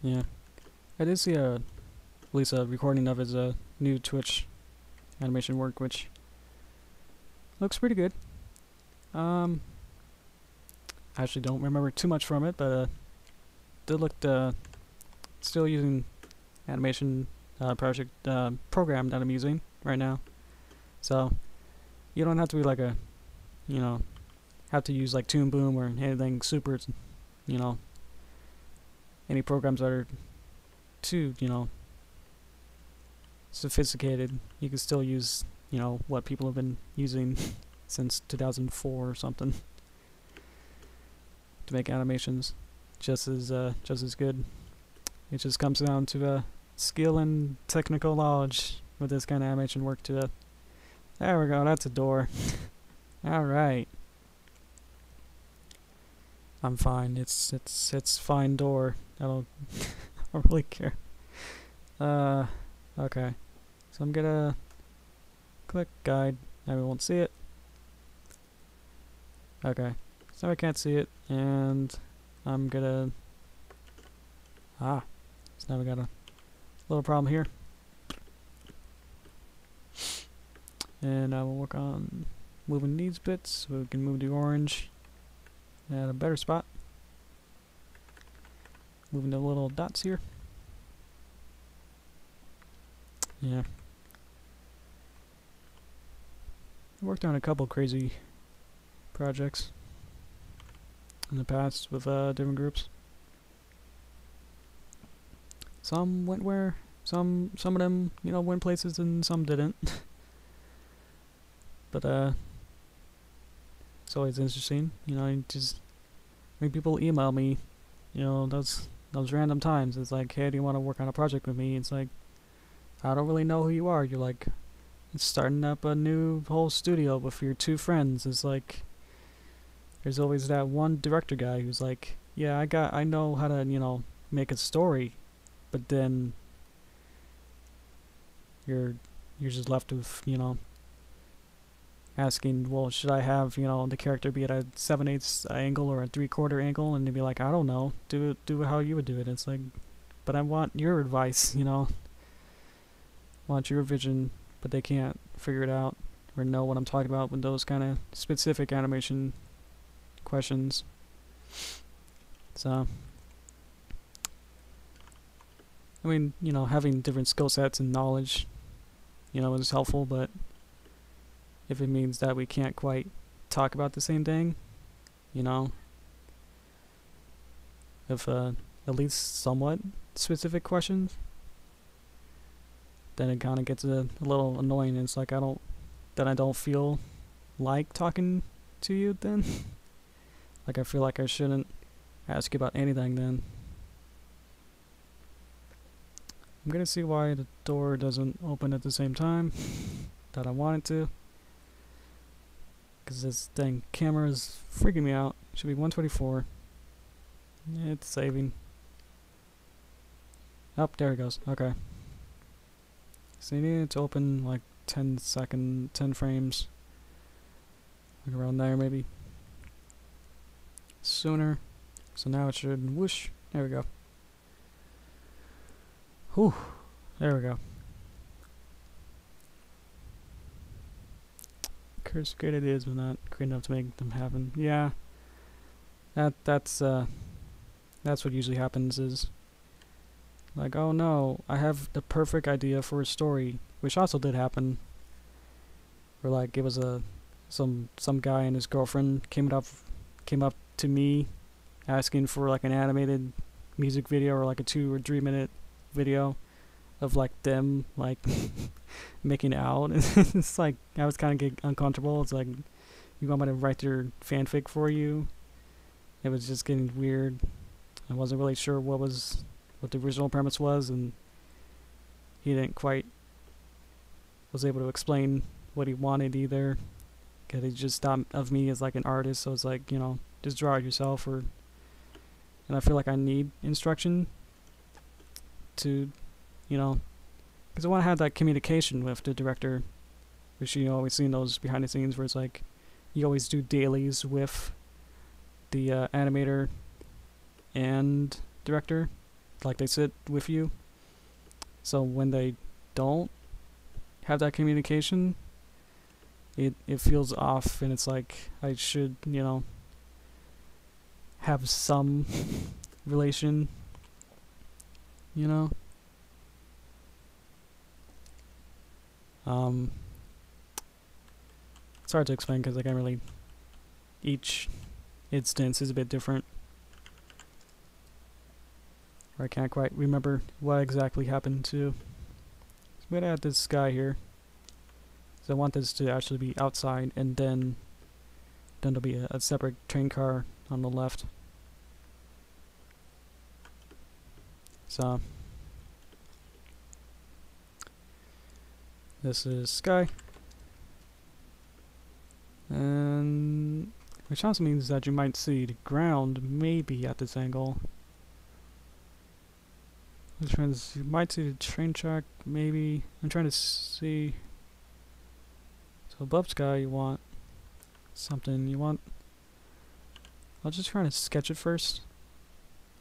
Yeah. I did see at least a recording of his new Twitch animation work, which looks pretty good. I actually don't remember too much from it, but did look still using animation project program that I'm using right now. So you don't have to be like a, you know, have to use like Toon Boom or anything super, you know, any programs that are too, you know, sophisticated. You can still use, you know, what people have been using since 2004 or something to make animations just as good. It just comes down to skill and technical knowledge with this kind of animation work to there we go, that's a door. Alright. I'm fine. It's fine door. I don't I don't really care. Okay. So I'm gonna click guide. Now we won't see it. Okay. So I can't see it, and I'm gonna so now we got a little problem here. And I will work on moving these bits so we can move the orange at a better spot. Moving the little dots here. Yeah. worked on a couple crazy projects in the past with different groups. Some went where, some of them, you know, went places and some didn't. But it's always interesting, you know. You just when people email me, you know, those random times. It's like, hey, do you want to work on a project with me? It's like, I don't really know who you are. You're like starting up a new whole studio with your two friends. It's like there's always that one director guy who's like, yeah, I know how to, you know, make a story, but then you're just left with, you know, asking, well, should I have, you know, the character be at a 7/8 angle or a 3/4 angle? And they'd be like, I don't know, do it how you would do it. It's like, but I want your advice, you know, want your vision, but they can't figure it out or know what I'm talking about with those kind of specific animation questions. So, I mean, you know, having different skill sets and knowledge, you know, is helpful, but if it means that we can't quite talk about the same thing, you know, if at least somewhat specific questions, then it kind of gets a little annoying. It's like I don't feel like talking to you then. Like I feel like I shouldn't ask you about anything then. I'm gonna see why the door doesn't open at the same time that I want it to. Because this dang camera is freaking me out. It should be 124. It's saving. Oh, there it goes. Okay. So you need it to open like 10 frames. Like around there maybe. Sooner. So now it should whoosh. There we go. Whew. There we go. Curse great ideas, but not great enough to make them happen. Yeah. That's what usually happens is like, oh no, I have the perfect idea for a story, which also did happen. Where like it was some guy and his girlfriend came up to me asking for like an animated music video or like a 2 or 3 minute video of like them like making out. It's like I was kind of getting uncomfortable. It's like, you want me to write their fanfic for you? It was just getting weird. I wasn't really sure what the original premise was, and he didn't quite was able to explain what he wanted either, because he just thought of me as like an artist. So it's like, you know, just draw it yourself. And I feel like I need instruction to, you know, because I want to have that communication with the director, which you always see in those behind the scenes where it's like you always do dailies with the animator and director, like they sit with you. So when they don't have that communication, it feels off, and it's like I should, you know, have some relation, you know. It's hard to explain because I can't really. Each instance is a bit different, or I can't quite remember what exactly happened to. So I'm gonna add this guy here. So I want this to actually be outside, and then there'll be a separate train car on the left. So this is sky, and which also means that you might see the ground maybe at this angle. You might see the train track maybe. I'm trying to see. So above sky you want something. I'll just try to sketch it first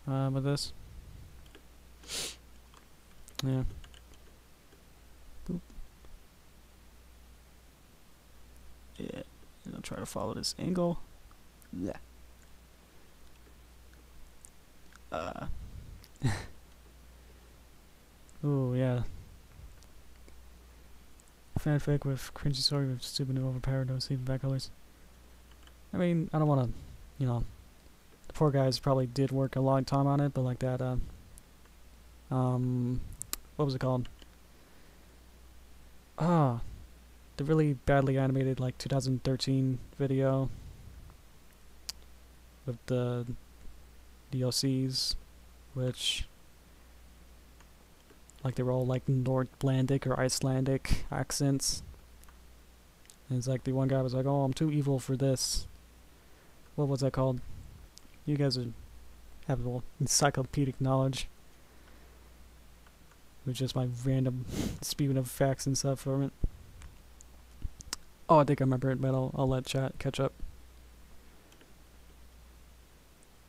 with this. Yeah. Boop. Yeah. And I'll try to follow this angle. Yeah. Oh yeah. fanfic with cringy story with stupid and overpowered no even bad colors. I mean, I don't want to, you know, the poor guys probably did work a long time on it, but like that, what was it called? The really badly animated like 2013 video with the DLCs, which like they were all like Northlandic or Icelandic accents. And it's like the one guy was like, "Oh, I'm too evil for this." What was that called? You guys have a little encyclopedic knowledge. With just my random spewing of facts and stuff from it. Oh, I think I remember it, but I'll let chat catch up.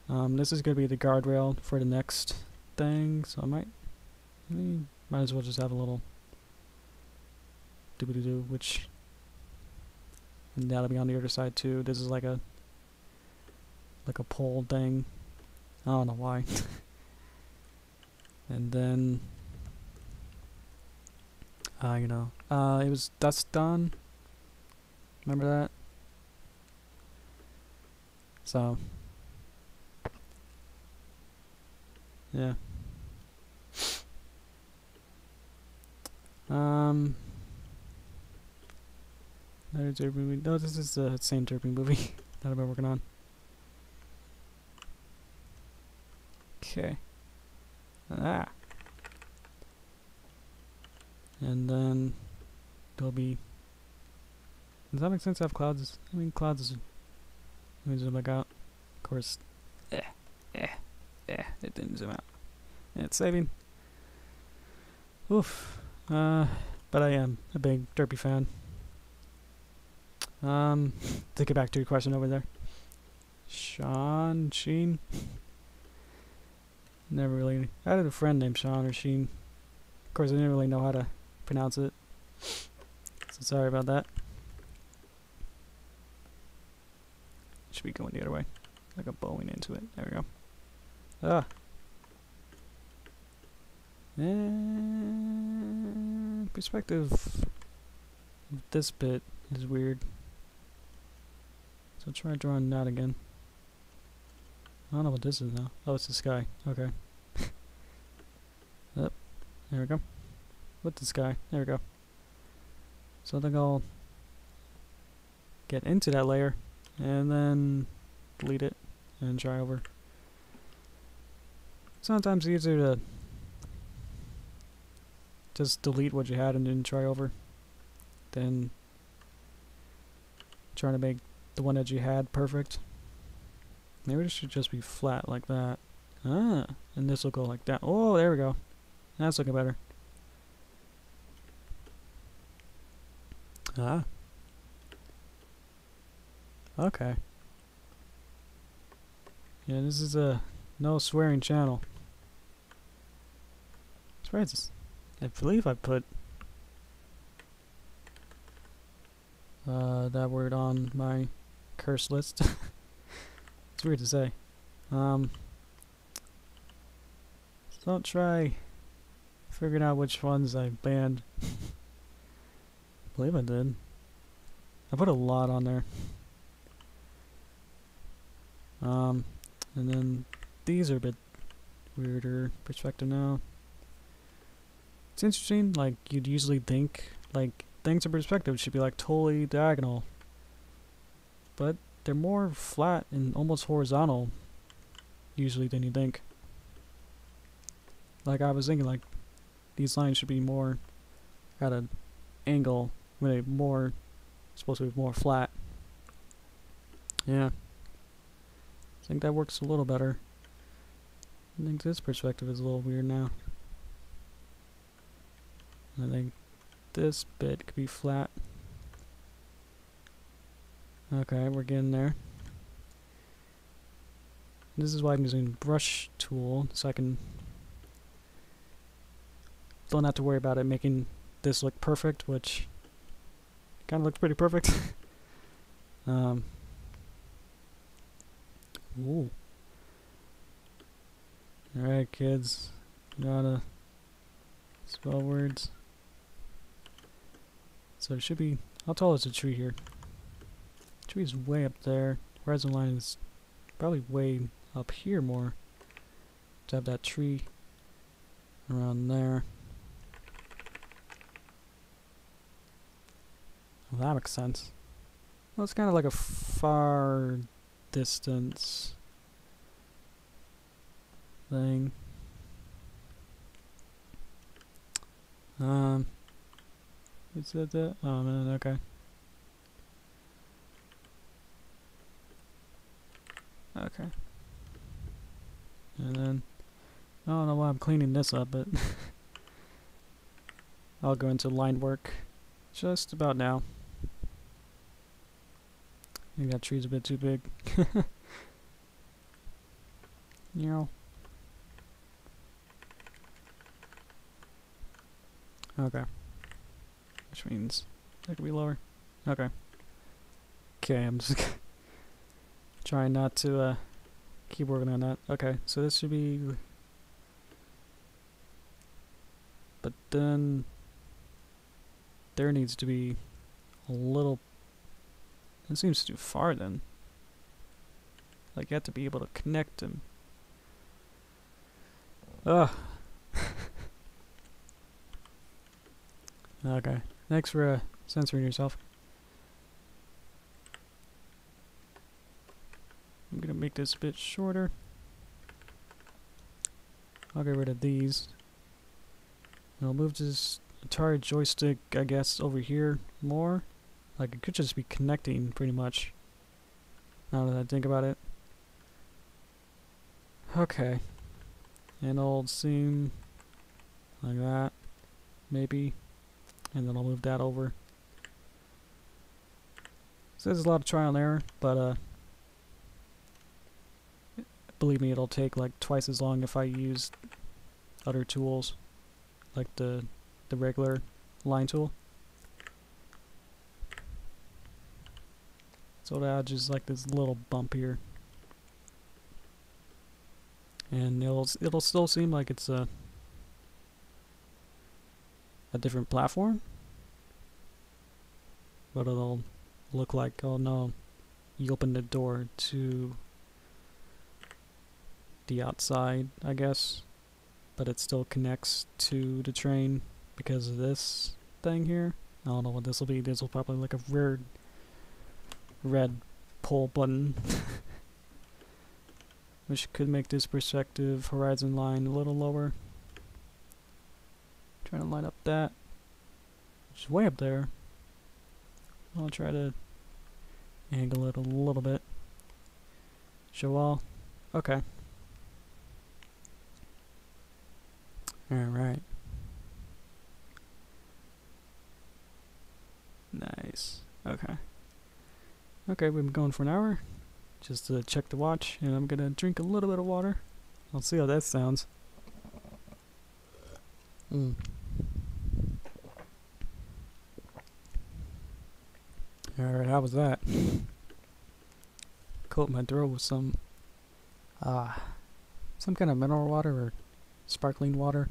This is gonna be the guardrail for the next thing, so I might as well just have a little doobity-doo, which, and that'll be on the other side too. This is like a pole thing. I don't know why. And then you know, it was Dust Dawn. Remember that? So, yeah. Another Derpy movie. No, this is the same Derpy movie that I've been working on. Okay. And then there'll be. Does that make sense to have clouds? I mean, clouds is. Let me zoom back out. Of course. It didn't zoom out. Yeah, it's saving. Oof. But I am a big Derpy fan. To get back to your question over there. Sheen? Never really. I had a friend named Sean or Sheen. Of course, I didn't really know how to pronounce it. So sorry about that. Should be going the other way. Like a bowing into it. There we go. And perspective of this bit is weird. So try drawing that again. I don't know what this is now. Oh, it's the sky. Okay. Yep. There we go. With the sky. There we go. So I think I'll get into that layer and then delete it and try over. Sometimes it's easier to just delete what you had and then try over than trying to make the one that you had perfect. Maybe this should just be flat like that. And this will go like that. Oh, there we go. That's looking better. Okay. Yeah, this is a no swearing channel. I believe I put that word on my curse list. It's weird to say. So don't try figuring out which ones I banned. I believe I did. I put a lot on there. And then these are a bit weirder perspective now. It's interesting, like you'd usually think like things in perspective should be like totally diagonal. But they're more flat and almost horizontal usually than you think. Like I was thinking like these lines should be more at an angle when they more supposed to be more flat. Yeah. I think that works a little better. I think this perspective is a little weird now. I think this bit could be flat. Okay, we're getting there. This is why I'm using brush tool, so I can don't have to worry about it making this look perfect, which kind of looks pretty perfect. Ooh. Alright, kids. Gotta spell words. So it should be, how tall is the tree here? The tree's way up there. Horizon line is probably way up here more. To have that tree around there. Well, that makes sense. Well, it's kind of like a far distance thing. Is that? Oh man, okay. Okay. And then, I don't know why I'm cleaning this up, but I'll go into line work just about now. Maybe that tree's a bit too big. You know. Okay. Which means that could be lower. Okay. Okay, I'm just trying not to keep working on that. Okay, so this should be, but then there needs to be a little, it seems too far then. Like you have to be able to connect them. Ugh. Okay, thanks for censoring yourself. I'm gonna make this a bit shorter. I'll get rid of these. And I'll move this entire joystick, I guess, over here more. Like it could just be connecting pretty much. Now that I think about it. Okay. And I'll seam like that, maybe. And then I'll move that over. So there's a lot of trial and error, but believe me, it'll take like twice as long if I use other tools, like the regular line tool. So that just like this little bump here, and it'll still seem like it's a different platform, but it'll look like, oh no, you open the door to the outside, I guess, but it still connects to the train because of this thing here. I don't know what this will be. This will probably like a weird red pull button which could make this perspective horizon line a little lower. Trying to line up that, which is way up there. I'll try to angle it a little bit. Show all. Okay. Alright. Nice. Okay. Okay, we've been going for an hour. Just to check the watch, and I'm gonna drink a little bit of water. I'll see how that sounds. Alright, how was that? Coat my throat with some kind of mineral water or sparkling water.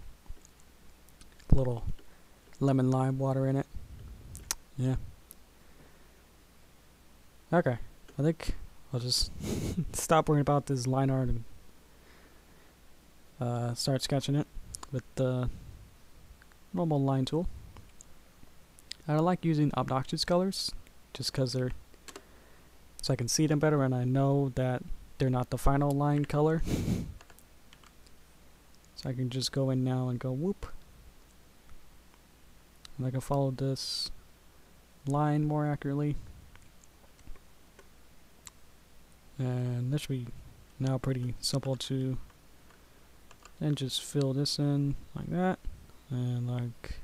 A little lemon lime water in it. Yeah. Okay, I think I'll just stop worrying about this line art and start sketching it with the normal line tool. I like using obnoxious colors just because they're, so I can see them better and I know that they're not the final line color. So I can just go in now and go whoop, and I can follow this line more accurately. And this should be now pretty simple to then just fill this in like that, and like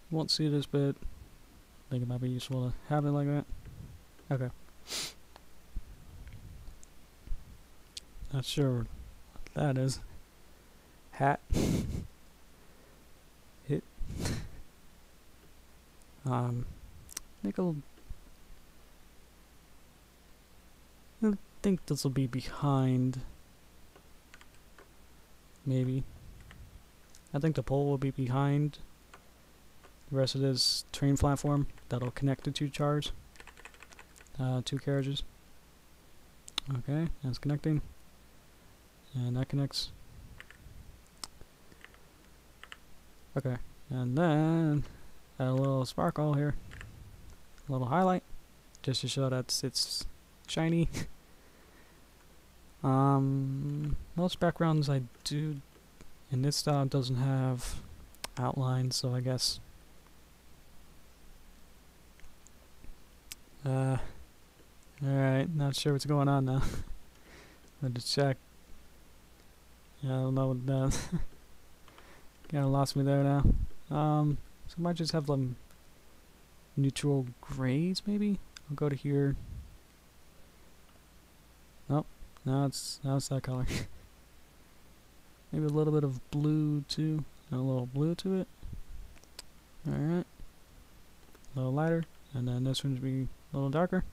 you won't see this bit. I think it might be useful to have it like that. Okay. Not sure what that is. Hat. Hit. Nickel. I think this will be behind. Maybe. I think the pole will be behind the rest of this train platform that'll connect the two cars, two carriages. Okay, that's connecting, and that connects. Okay, and then add a little sparkle here, a little highlight, just to show that it's shiny. Most backgrounds I do in this style doesn't have outlines, so I guess alright, not sure what's going on now. Had to check. Yeah, I don't know what that kinda lost me there now. So I might just have them neutral grays maybe? I'll go to here. Nope. Now it's that color. Maybe a little bit of blue too. And a little blue to it. Alright. A little lighter. And then this one should be a little darker.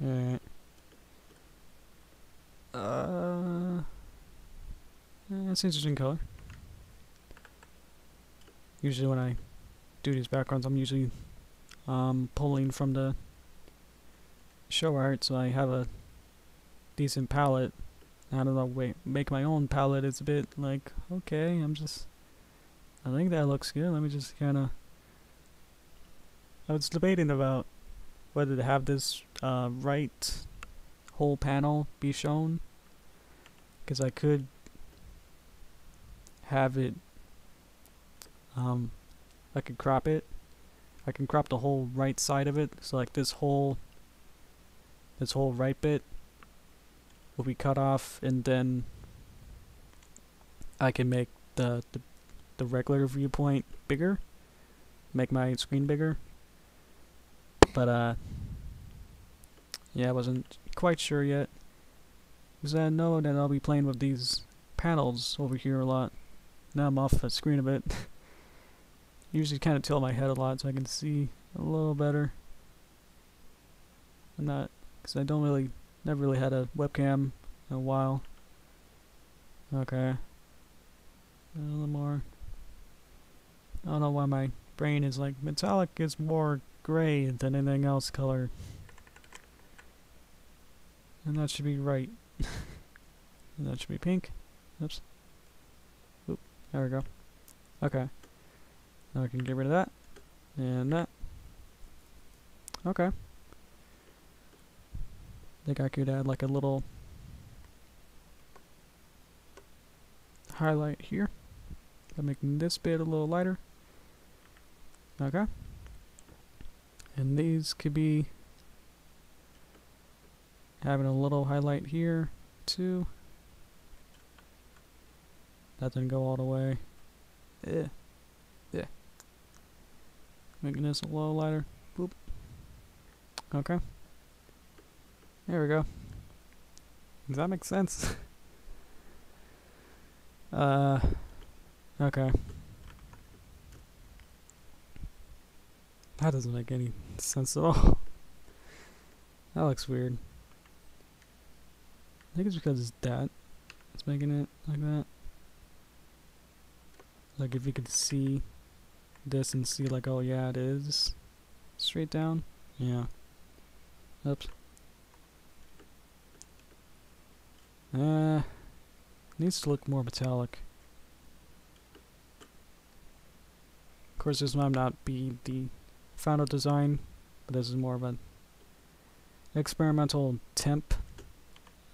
Alright. That's an interesting color. Usually when I do these backgrounds, I'm usually pulling from the show art, so I have a decent palette. I don't know, make my own palette. It's a bit like, okay, I think that looks good. Let me just kinda, I was debating about whether to have this right whole panel be shown, because I could have it, I could crop it. I can crop the whole right side of it, so like this whole right bit will be cut off, and then I can make the regular viewpoint bigger, make my screen bigger. But yeah, I wasn't quite sure yet, because I know that I'll be playing with these panels over here a lot. Now I'm off the screen a bit. Usually kind of tilt my head a lot so I can see a little better. I'm not, because I never really had a webcam in a while. Okay. A little more. I don't know why my brain is like, metallic is more gray than anything else color. And that should be right. And that should be pink. Oops. Oop. There we go. Okay. Now I can get rid of that. And that. Okay. I think I could add like a little highlight here by making this bit a little lighter. Okay. And these could be having a little highlight here too. That didn't go all the way. Yeah. Yeah. Making this a little lighter. Boop. Okay. There we go. Does that make sense? Okay. That doesn't make any sense at all. That looks weird. I think it's because it's making it like that. Like if you could see this and see like, oh yeah, it is straight down. Yeah. Oops. Needs to look more metallic. Of course, this might not be the final design, but this is more of an experimental temp,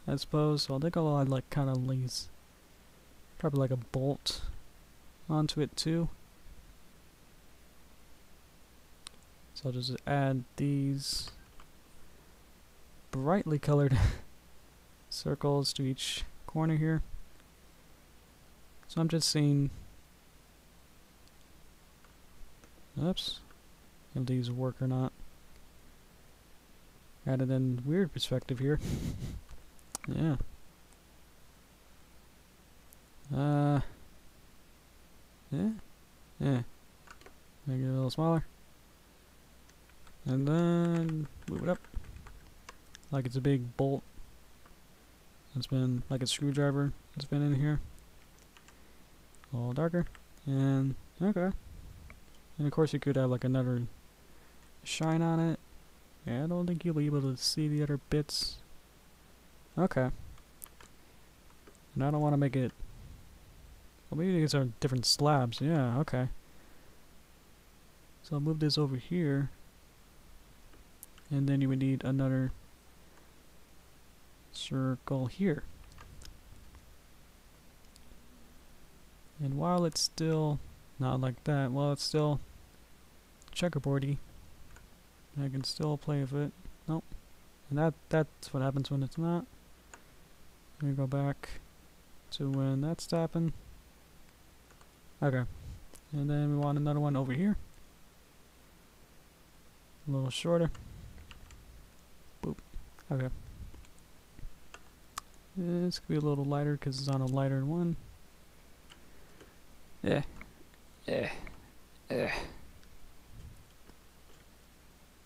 I suppose. So I think I'll add like kind of lace, probably like a bolt onto it too. So I'll just add these brightly colored circles to each corner here. So I'm just seeing, oops, if these work or not. Added in weird perspective here. Yeah. Yeah. Yeah. Make it a little smaller. And then move it up. Like it's a big bolt. It's been like a screwdriver. It's been in here. A little darker. And okay. And of course you could have like another shine on it. Yeah, I don't think you'll be able to see the other bits. Okay. And I don't want to make it... Well, maybe these are different slabs. Yeah, okay. So I'll move this over here. And then you would need another circle here. And while it's still not like that, while it's still checkerboardy, I can still play with it. Nope. And that's what happens when it's not. Let me go back to when that's happened. Okay. And then we want another one over here. A little shorter. Boop. Okay. This could be a little lighter because it's on a lighter one. Yeah. Yeah. Yeah.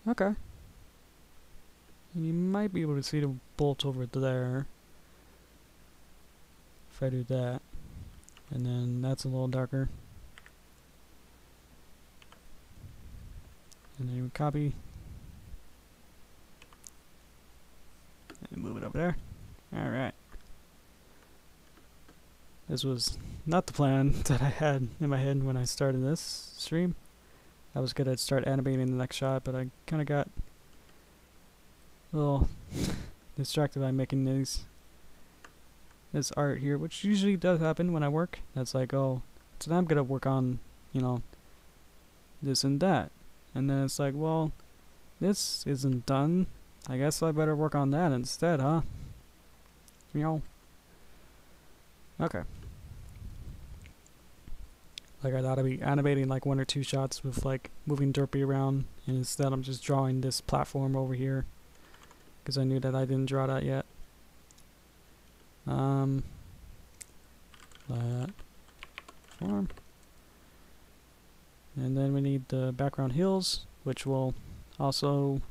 Okay. And you might be able to see the bolts over there. If I do that. And then that's a little darker. And then you would copy. And move it over there. Alright. This was not the plan that I had in my head when I started this stream. I was gonna start animating the next shot, but I kinda got a little distracted by making this art here, which usually does happen when I work. That's like, oh, so now I'm gonna work on, you know, this and that. And then it's like, well, this isn't done. I guess I better work on that instead, huh? You know. Okay. Like I thought I'd be animating like 1 or 2 shots with like moving Derpy around, and instead I'm just drawing this platform over here because I knew that I didn't draw that yet. Platform. And then we need the background hills, which will also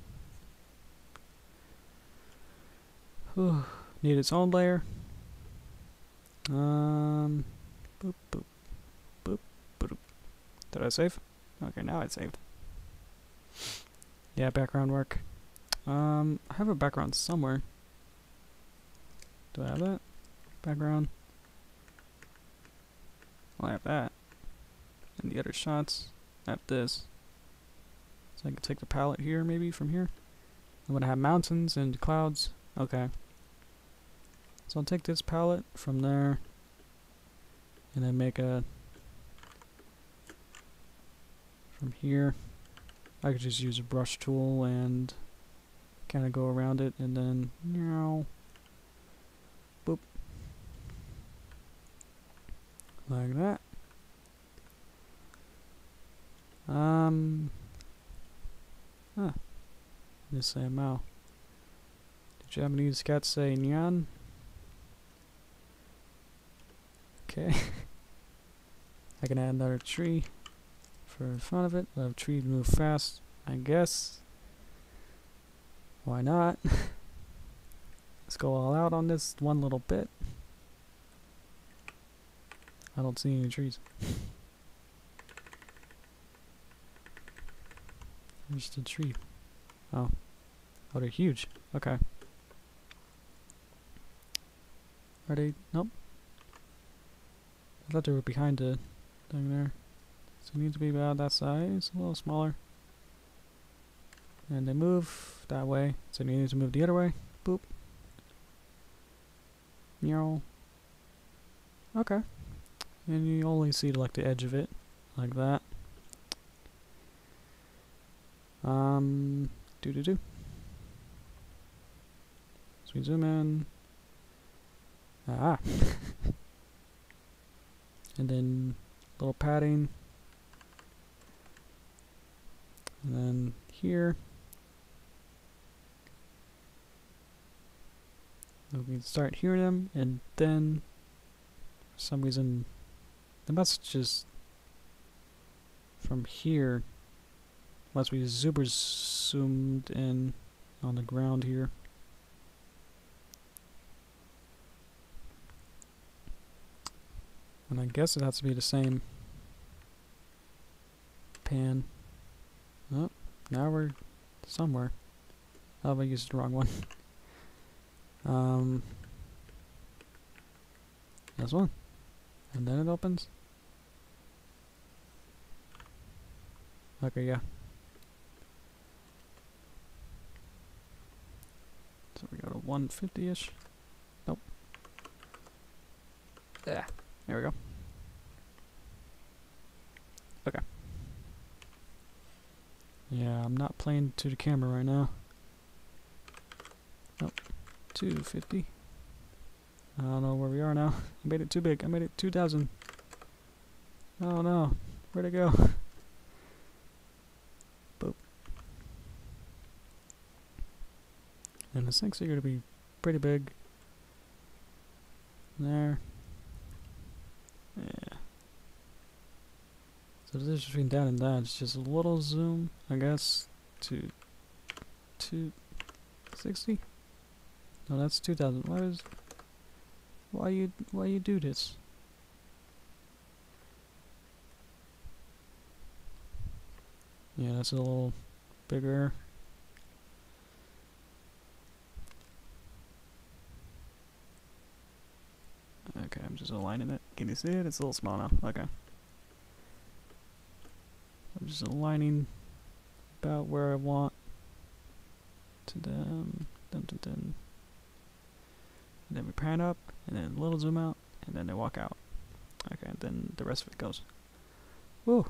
need its own layer. Boop, boop, boop, boop. Did I save? Okay, now it's saved. Yeah, background work. I have a background somewhere. Do I have that? Background. Well, I have that. And the other shots, I have this. So I can take the palette here, maybe, from here. I'm gonna have mountains and clouds. Okay. So I'll take this palette from there. And then make a... From here. I could just use a brush tool and kind of go around it, and then, you know, boop, like that. Just say Mao. The Japanese cats say nyan. Okay. I can add another tree for the fun of it. I'll have trees move fast, I guess. Why not? Let's go all out on this one little bit. I don't see any trees. There's the tree. Oh. Oh, they're huge. Okay. Are they? Nope. I thought they were behind the thing there. So it needs to be about that size, a little smaller. And they move that way, so you need to move the other way. Boop. Meow. Okay. And you only see like the edge of it, like that. Do. So we zoom in. Ah. And then little padding. And then here. We can start hearing them, and then for some reason the message is from here. Unless we super zoomed in on the ground here. And I guess it has to be the same pan. Oh, now we're somewhere. Oh, I used the wrong one. This one. And then it opens. Okay, yeah. So we got a 150-ish. Nope. Yeah, there we go. Okay. Yeah, I'm not playing to the camera right now. Nope. 250. I don't know where we are now. I made it too big. I made it 2,000. Oh no. Where'd it go? Boop. And the sinks are going to be pretty big. There. Yeah. So the difference between that and that is just a little zoom, I guess, to 260. No, that's 2,000. Why you do this? Yeah, that's a little bigger. Okay, I'm just aligning it. Can you see it? It's a little small now. Okay. I'm just aligning about where I want to them. And then we pan up, and then a little zoom out, and then they walk out. Okay, and then the rest of it goes. Woo!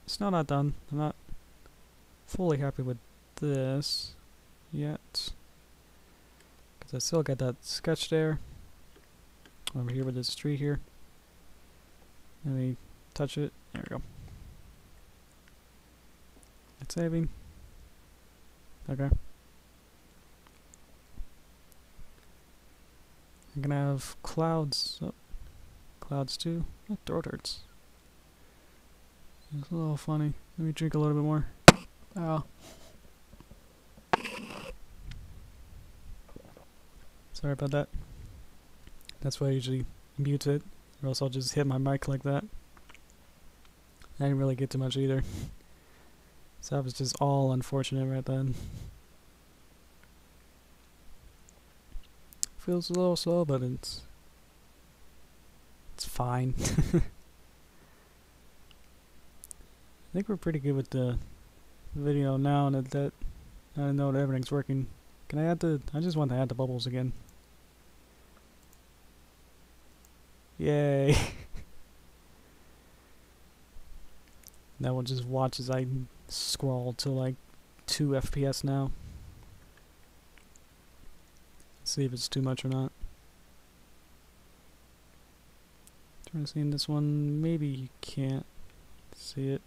It's still not done. I'm not fully happy with this yet. Because I still got that sketch there. Over here with this tree here. Let me touch it. There we go. It's saving. Okay. I'm gonna have clouds. Oh, clouds too. My throat hurts. It's a little funny. Let me drink a little bit more. Oh. Sorry about that. That's why I usually mute it, or else I'll just hit my mic like that. I didn't really get too much either. So that was just all unfortunate right then. Feels a little slow, but it's fine. I think we're pretty good with the video now, and that I know that everything's working. Can I add I just want to add the bubbles again. Yay! Now we'll just watch as I scroll to like 2 FPS now. See if it's too much or not. Trying to see in this one, maybe you can't see it.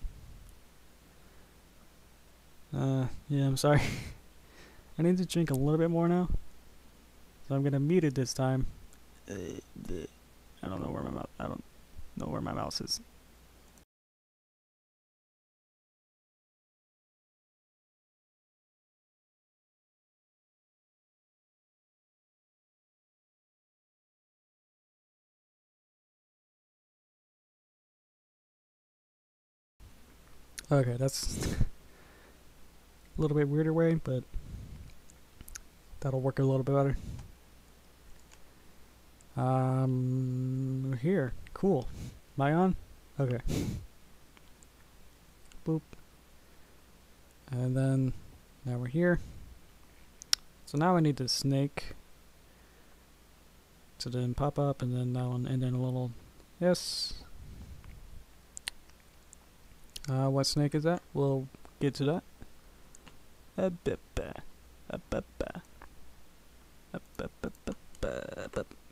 Yeah, I'm sorry. I need to drink a little bit more now, so I'm gonna mute it this time. I don't know where my mouse is. Okay, that's a little bit weirder way, but that'll work a little bit better. Here, cool. Am I on? Okay. Boop. And then, now we're here. So now I need the snake to then pop up, and then that one, and then a little, yes. What snake is that? We'll get to that.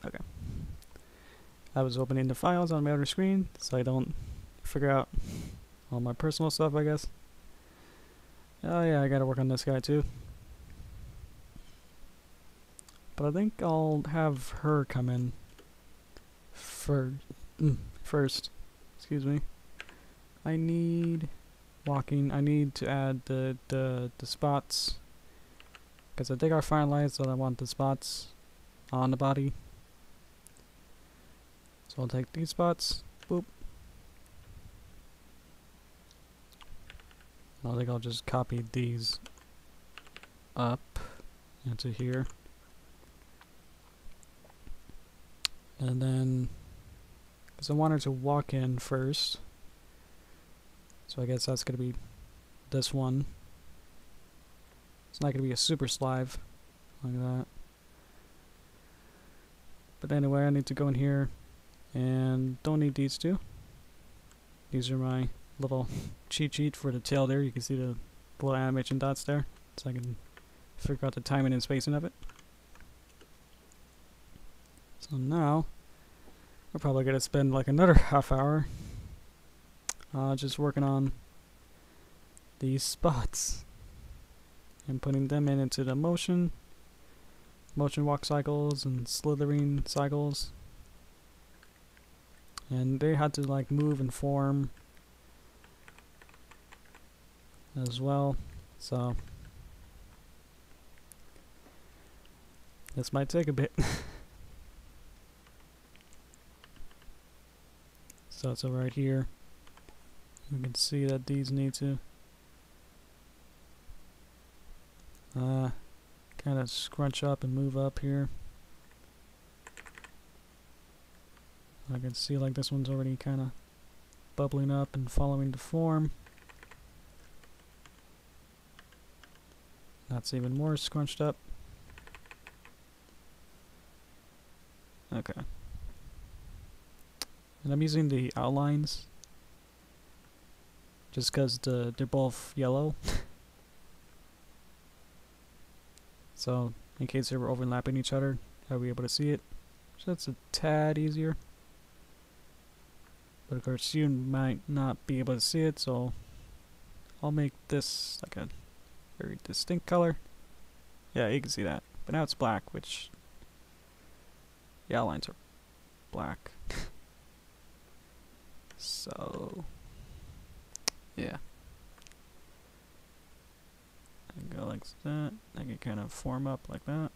Okay. I was opening the files on my other screen, so I don't figure out all my personal stuff, I guess. Oh yeah, I gotta work on this guy too. But I think I'll have her come in first. Excuse me. I need walking. I need to add the spots, because I think I finalized that I want the spots on the body. So So I'll take these spots. Boop. I think I'll just copy these up into here. And then, because I wanted to walk in first, so I guess that's going to be this one. It's not going to be a super slide like that. But anyway, I need to go in here and don't need these two. These are my little cheat sheet for the tail there. You can see the little animation dots there, so I can figure out the timing and spacing of it. So now we're probably going to spend like another half hour just working on these spots and putting them into the motion walk cycles and slithering cycles, and they had to like move and form as well, so this might take a bit. So right here you can see that these need to kind of scrunch up and move up here. I can see like this one's already kind of bubbling up and following the form. That's even more scrunched up. Okay. And I'm using the outlines just because they're both yellow. So in case they were overlapping each other, I'll be able to see it. So that's a tad easier. But of course you might not be able to see it, so I'll make this like a very distinct color. Yeah, you can see that. But now it's black, which the outlines are black. So yeah. And go like that. I can kind of form up like that.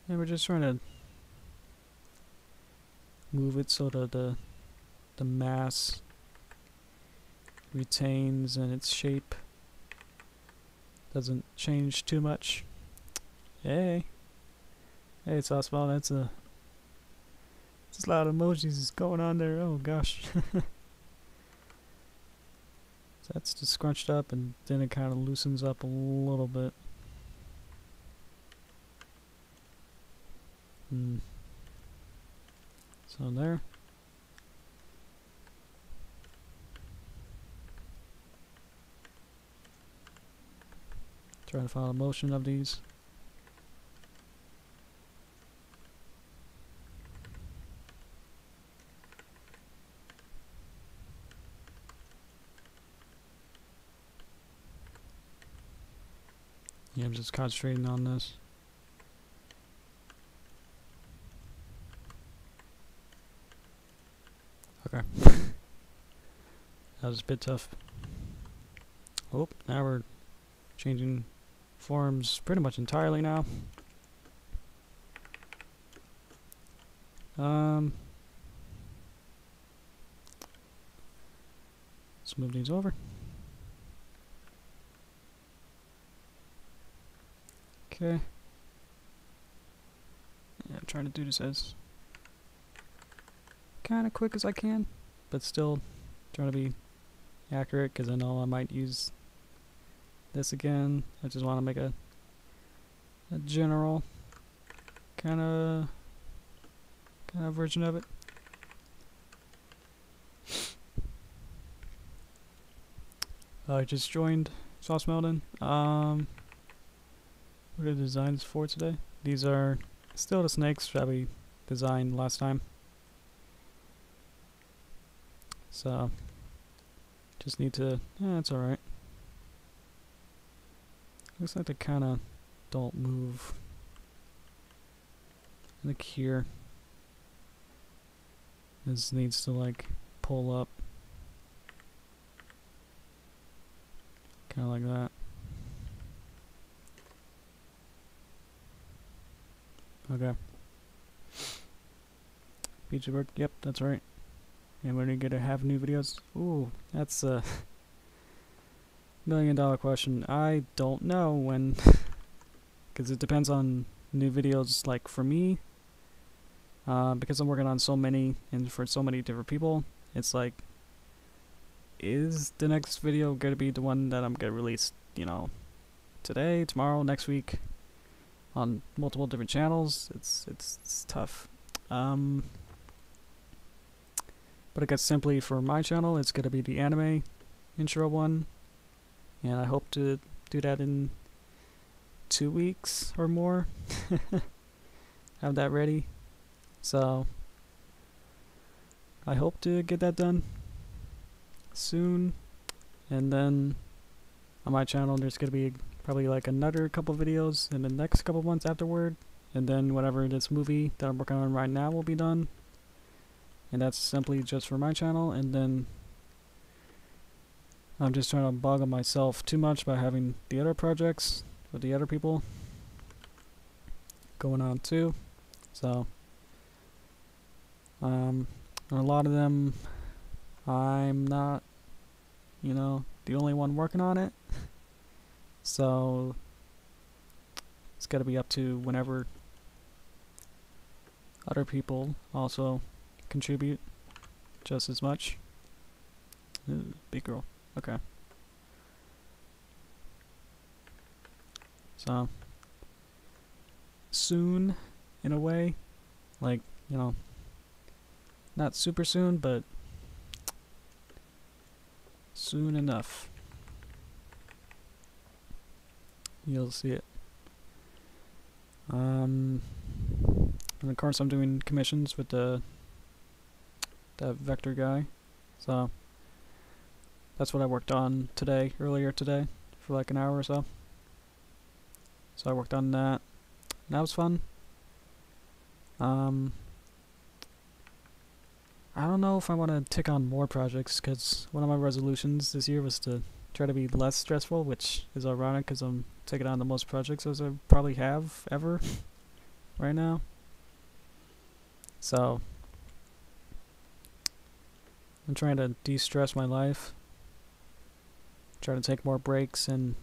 And we're just trying to move it so that the mass retains in its shape. Doesn't change too much. Hey, it's Oswald. That's a lot of emojis going on there. Oh gosh. So that's just scrunched up, and then it kind of loosens up a little bit. So there. Try to follow the motion of these. Yeah, I'm just concentrating on this. Okay. That was a bit tough. Oh, now we're changing forms pretty much entirely now. Let's move these over. Okay. Yeah, I'm trying to do this as kind of quick as I can, but still trying to be accurate, because I know I might use this again. I just want to make a general kind of version of it. I just joined Sauce Melton. What are the designs for today? These are still the snakes that we designed last time. So just need to, that's alright. Looks like they kind of don't move. Like here, this needs to like pull up, kind of like that. Okay. Feature work. Yep, that's right. And when are you gonna have new videos? Ooh, that's a $1,000,000 question. I don't know when, because it depends on new videos. Like for me, because I'm working on so many and for so many different people, it's like, is the next video gonna be the one that I'm gonna release, you know, today, tomorrow, next week, on multiple different channels? It's tough. But I guess simply for my channel, it's gonna be the anime intro one, and I hope to do that in 2 weeks or more. Have that ready. So I hope to get that done soon, and then on my channel there's gonna be probably like another couple videos in the next couple months afterward, and then whatever this movie that I'm working on right now will be done, and that's simply just for my channel. And then I'm just trying to bog on myself too much by having the other projects with the other people going on too. So a lot of them I'm not, you know, the only one working on it. So it's got to be up to whenever other people also contribute just as much. Ooh, big girl. Okay. So soon, in a way, like, you know, not super soon, but soon enough. You'll see it. And of course I'm doing commissions with that vector guy. So that's what I worked on earlier today, for like an hour or so. So I worked on that. And that was fun. I don't know if I want to take on more projects, because one of my resolutions this year was to try to be less stressful, which is ironic because I'm taking on the most projects as I probably have ever right now. So I'm trying to de-stress my life, trying to take more breaks and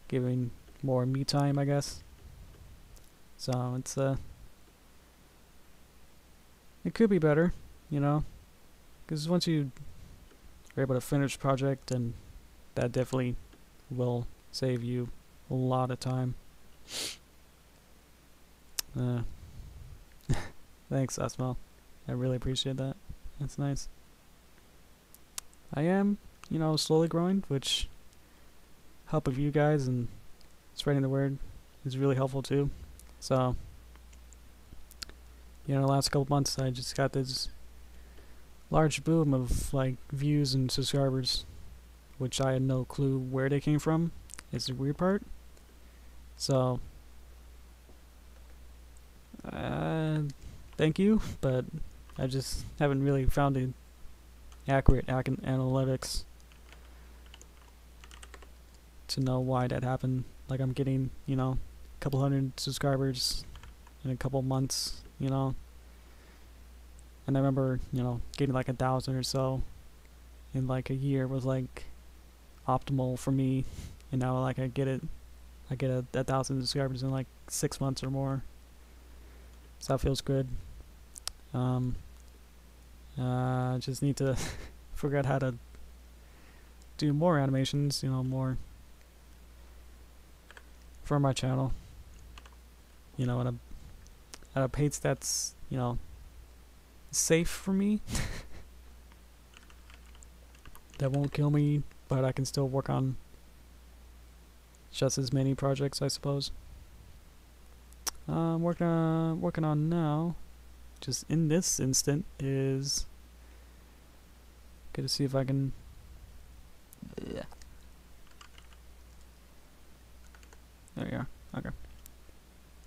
giving more me time, I guess. So it's it could be better, you know, because once you are able to finish a project, and that definitely will save you a lot of time. Thanks, Asmal. I really appreciate that. That's nice. I am, you know, slowly growing, which help of you guys and spreading the word is really helpful too. So, you know, the last couple months I just got this large boom of like views and subscribers, which I had no clue where they came from. Is the weird part. So thank you, but I just haven't really found the accurate analytics to know why that happened. Like I'm getting, you know, a couple hundred subscribers in a couple months, you know. And I remember, you know, getting like 1,000 or so in like a year was like optimal for me. And now like I get 1,000 subscribers in like 6 months or more. So that feels good. Just need to figure out how to do more animations, you know, more for my channel. You know, at a pace that's, you know, safe for me. That won't kill me, but I can still work on just as many projects, I suppose. Working on now, just in this instant, is good to see if I can. Yeah. There you are. Okay.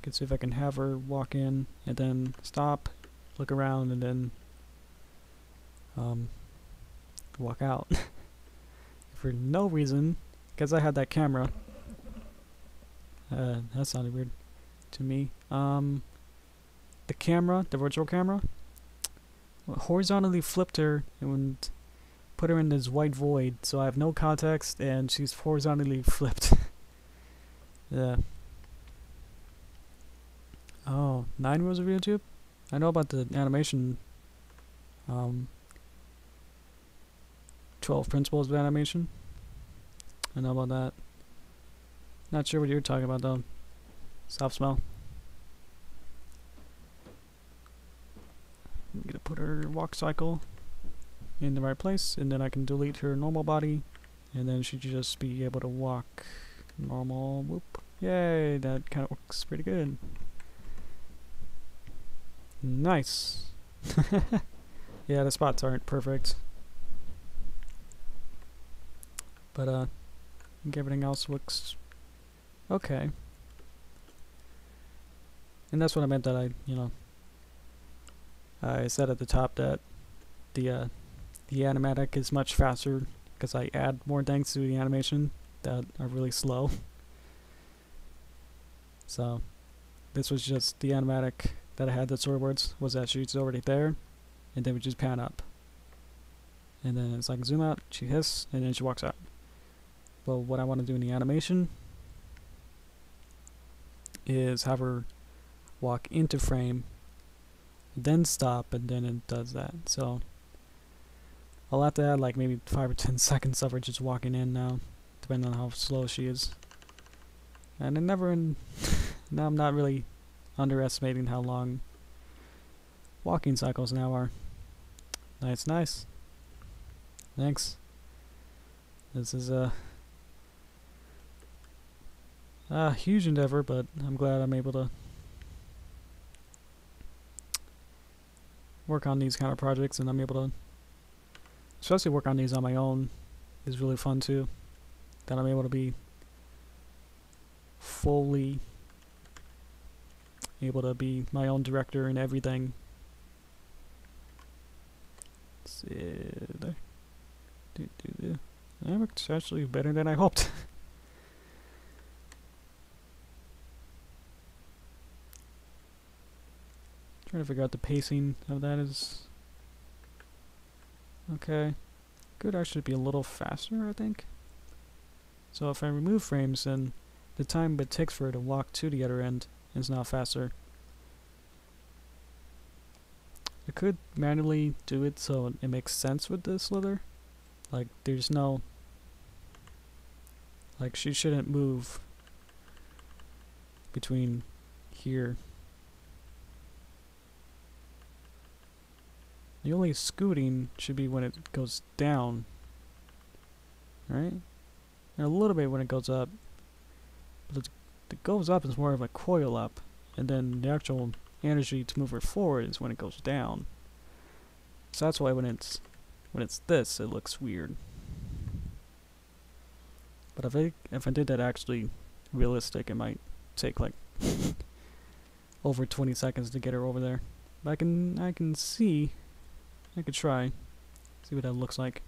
Good to see if I can have her walk in and then stop, look around, and then walk out. For no reason, because I had that camera. That sounded weird. to me. The camera, the virtual camera, horizontally flipped her and put her in this white void, so I have no context and she's horizontally flipped. Yeah. Oh, 9 rules of YouTube? I know about the animation, 12 principles of animation. I know about that. Not sure what you're talking about though. Soft smell. I'm gonna put her walk cycle in the right place, and then I can delete her normal body, and then she should just be able to walk normal. Whoop. Yay, that kind of works pretty good. Nice. Yeah, the spots aren't perfect, but I think everything else looks okay. And that's what I meant that I said at the top that the animatic is much faster because I add more things to the animation that are really slow. So this was just the animatic that I had the storyboards, was that she's already there, and then we just pan up. And then it's like zoom out, she hiss, and then she walks out. Well, what I want to do in the animation is have her walk into frame, then stop, and then it does that. So I'll have to add like maybe 5 or 10 seconds of her just walking in now, depending on how slow she is. And then now I'm not really underestimating how long walking cycles now are. Nice, nice. Thanks. This is a huge endeavor, but I'm glad I'm able to work on these kind of projects, and I'm able to especially work on these on my own is really fun too. That I'm able to be fully able to be my own director and everything. Let's see there. That worked actually better than I hoped. Trying to figure out the pacing of that is okay. Could actually be a little faster, I think. So if I remove frames, then the time it takes for her to walk to the other end is now faster. I could manually do it so it makes sense with the slither. Like there's no, like she shouldn't move between here. The only scooting should be when it goes down, right? And a little bit when it goes up. But it goes up is more of a coil up, and then the actual energy to move it forward is when it goes down. So that's why when it's this, it looks weird. But if I did that actually realistic, it might take like over 20 seconds to get her over there. But I can see. I could try, see what that looks like.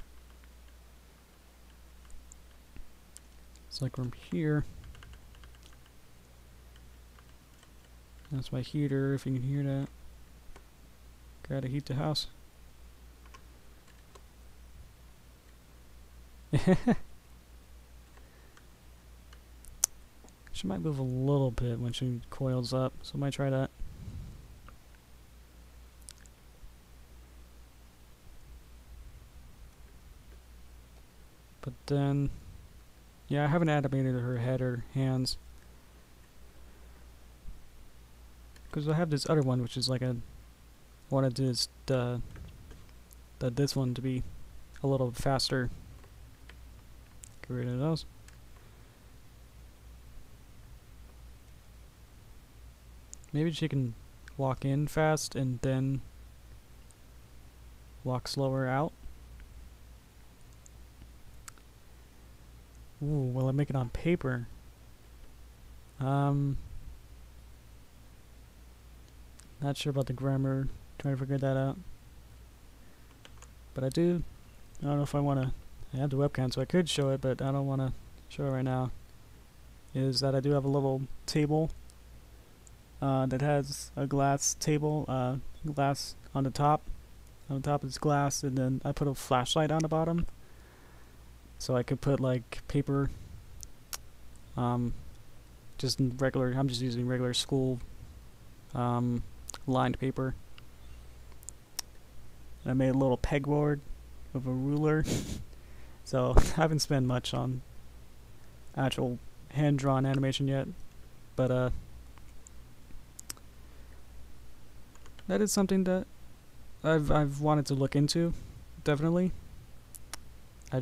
It's like from here. That's my heater, if you can hear that. Gotta heat the house. She might move a little bit when she coils up, so I might try that. But then, yeah, I haven't animated her head or hands. Because I have this other one, which is like I wanted this one to be a little faster. Get rid of those. Maybe she can walk in fast and then walk slower out. Ooh, will I make it on paper? Not sure about the grammar. Trying to figure that out. But I don't know if I want to. I have the webcam, so I could show it, but I don't want to show it right now. Is that I do have a little table that has a glass table, glass on the top. On top is glass, and then I put a flashlight on the bottom, so I could put like paper. Just regular. I'm just using regular school lined paper. And I made a little pegboard with a ruler. So I haven't spent much on actual hand-drawn animation yet, but that is something that I've wanted to look into, definitely. I'm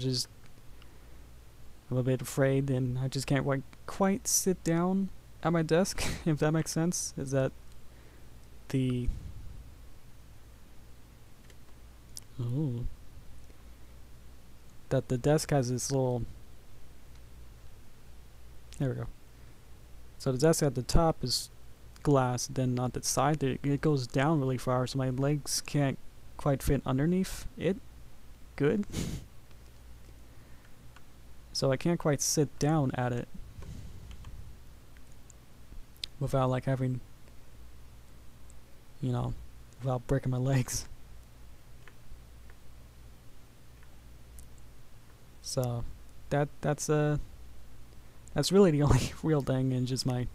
a bit afraid, and I just can't quite sit down at my desk, if that makes sense. Is that the... Ooh. That the desk has this little... There we go. So the desk at the top is glass, then on the side it goes down really far, so my legs can't quite fit underneath it. Good. So I can't quite sit down at it without like having, you know, without breaking my legs. So that's really the only real thing, and just my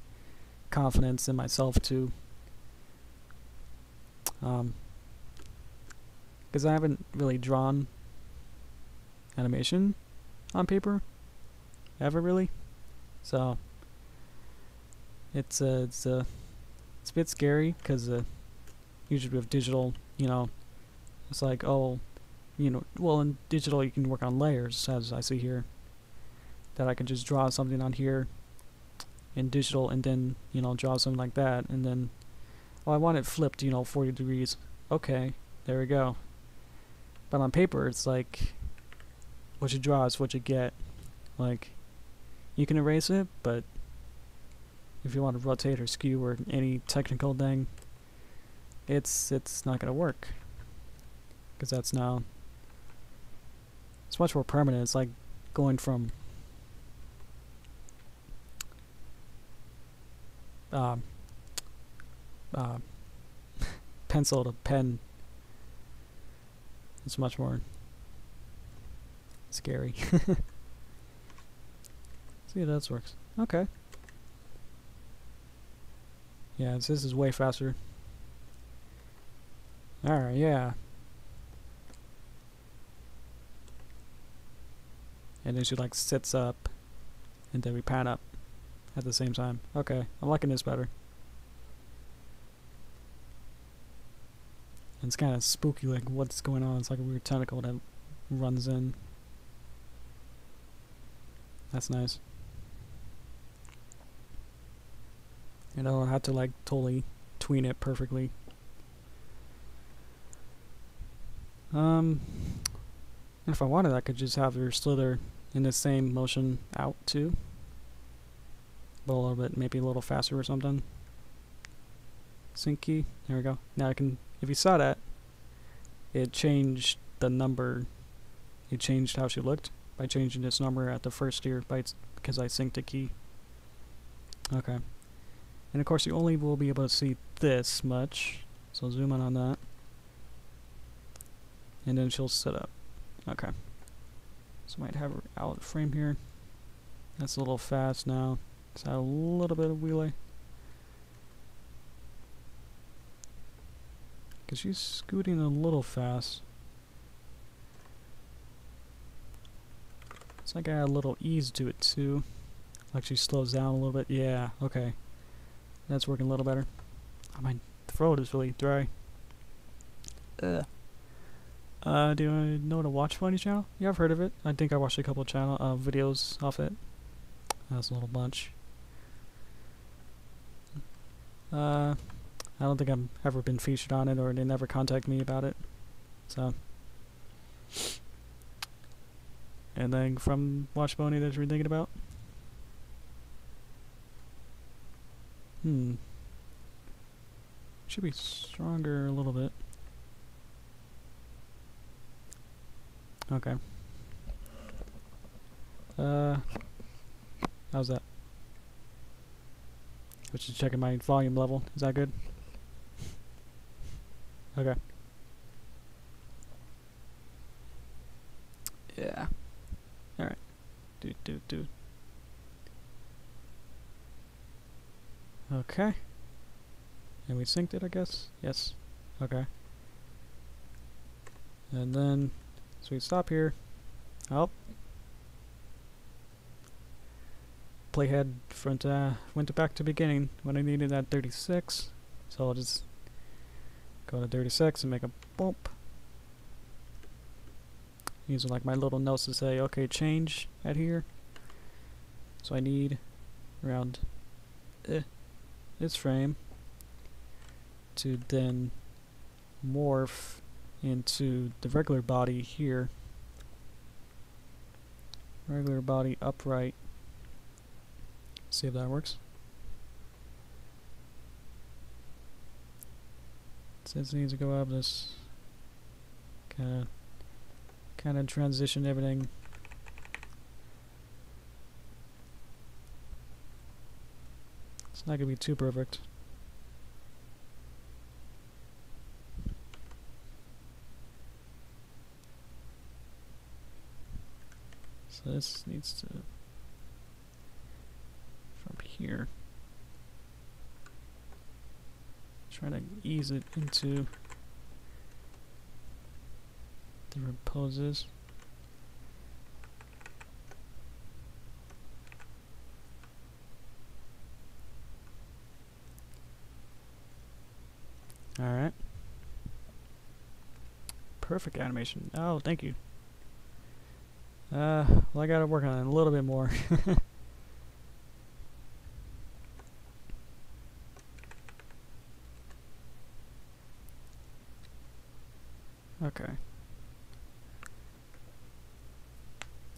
confidence in myself too. Because I haven't really drawn animation on paper ever, really. So it's a bit scary, because usually with digital, you know, it's like, oh, you know, well, in digital you can work on layers, as I see here, that I can just draw something on here in digital, and then, you know, draw something like that, and then, oh, I want it flipped, you know, 40 degrees. Okay, there we go. But on paper, it's like, what you draw is what you get. Like, you can erase it, but if you want to rotate or skew or any technical thing, it's not gonna work, because that's now, it's much more permanent. It's like going from pencil to pen. It's much more scary. See how that works. Okay. Yeah, this is way faster. Alright, yeah. And then she like sits up, and then we pan up at the same time. Okay, I'm liking this better. And it's kind of spooky, like what's going on. It's like a weird tentacle that runs in. That's nice. And I don't have to like totally tween it perfectly. And if I wanted, I could just have her slither in the same motion out too, but a little bit, maybe a little faster or something. Sync key. There we go. Now I can, if you saw that, it changed the number. It changed how she looked by changing this number at the first tier because I synced a key. Okay. And of course you only will be able to see this much, so zoom in on that. And then she'll sit up. Okay. So I might have her out of frame here. That's a little fast now. Let's add a little bit of wheelie. Because she's scooting a little fast. It's like I add a little ease to it too. Like she slows down a little bit. Yeah, okay. That's working a little better. Oh, my throat is really dry. Ugh. Do you know the Watch Bunny channel? Yeah, I've heard of it. I think I watched a couple of videos off it. That's a little bunch. I don't think I've ever been featured on it, or they never contact me about it. So. Anything from Watch Bunny that you're thinking about? Should be stronger a little bit. Okay. How's that? which is checking my volume level. Is that good? Okay. Yeah. Alright. Do. Okay. And we synced it, I guess? Yes. Okay. And then, so we stop here. Oh. Playhead went back to beginning when I needed that 36. So I'll just go to 36 and make a bump. Using like my little notes to say, okay, change at here. So I need around this frame to then morph into the regular body here. Regular body upright. See if that works. Since it needs to go up, this kind of transition everything. It's not gonna be too perfect. So this needs to from here. Trying to ease it into different poses. Alright. Perfect animation. Oh, thank you. Well, I gotta work on it a little bit more. Okay.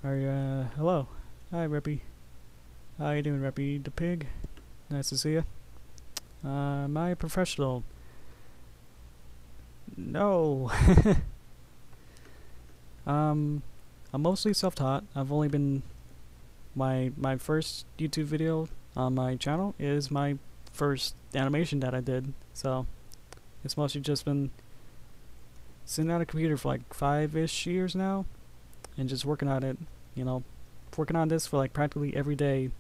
Are you, hello. Hi, Rippy. How you doing, Rippy the pig? Nice to see you. Am I a professional? No. I'm mostly self-taught. I've only been my first YouTube video on my channel is my first animation that I did. So it's mostly just been sitting at a computer for like 5-ish years now and just working on it, you know, working on this for like practically every day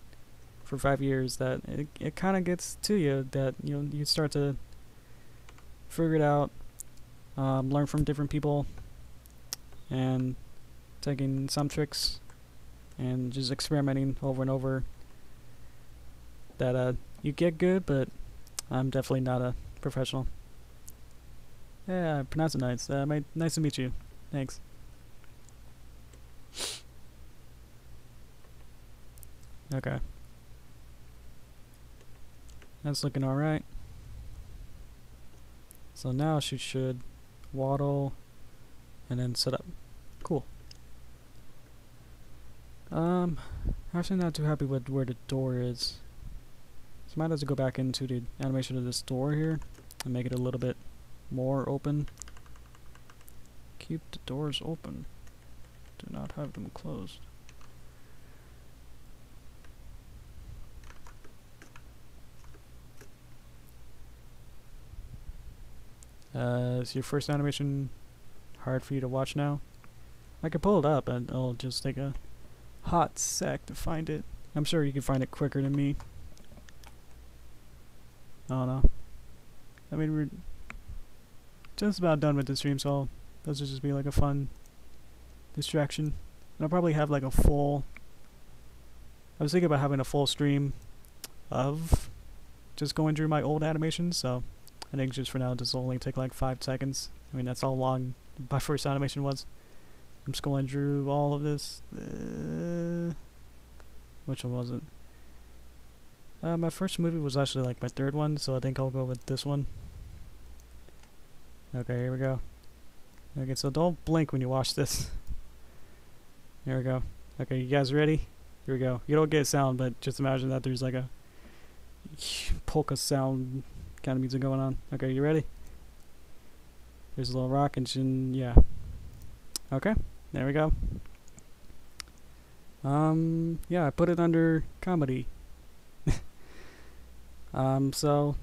for 5 years, that it kind of gets to you, that you know, you start to figure it out, learn from different people, and taking some tricks and just experimenting over and over, that you get good, but I'm definitely not a professional. Yeah, I pronounce it nice. Nice to meet you. Thanks. Okay. That's looking alright. So now she should waddle and then set up. Cool. Actually not too happy with where the door is. So I might have to go back into the animation of this door here and make it a little bit more open. Keep the doors open. Do not have them closed. Is your first animation hard for you to watch now? I can pull it up, and it'll just take a hot sec to find it. I'm sure you can find it quicker than me. I don't know. I mean, we're just about done with the stream, so this will just be like a fun distraction. And I'll probably have like a full... I was thinking about having a full stream of just going through my old animations, so I think just for now this will only take like 5 seconds. I mean, that's how long my first animation was. I'm just going through all of this. Which one was it? My first movie was actually like my third one, so I think I'll go with this one. Okay, here we go. Okay, so don't blink when you watch this. Here we go. Okay, you guys ready? Here we go. You don't get sound, but just imagine that there's like a polka sound kind of music going on. Okay, you ready? There's a little rock and yeah. Okay, there we go. Yeah, I put it under comedy. So,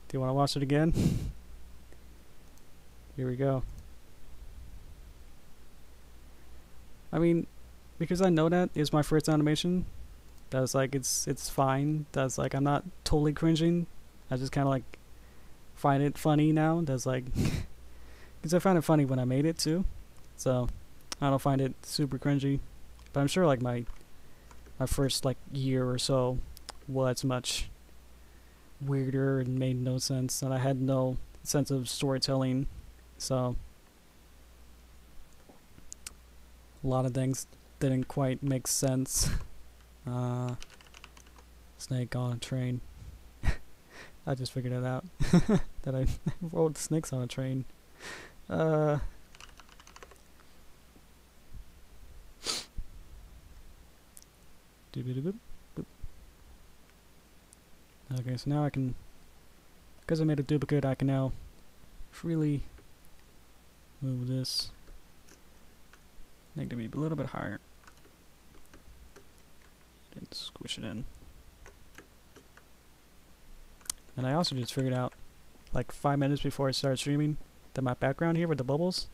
do you want to watch it again? Here we go. I mean, because I know that is my first animation, that's like, it's fine. That's like, I'm not totally cringing. I just kind of like find it funny now. That's like, because I found it funny when I made it too. So, I don't find it super cringy. But I'm sure like my first like year or so was much weirder and made no sense, and I had no sense of storytelling, so a lot of things didn't quite make sense. Snake on a train. I just figured it out that I rode snakes on a train. Okay, so now I can, because I made a duplicate, I can now freely move this, make it be a little bit higher, and squish it in. And I also just figured out, like 5 minutes before I started streaming, that my background here with the bubbles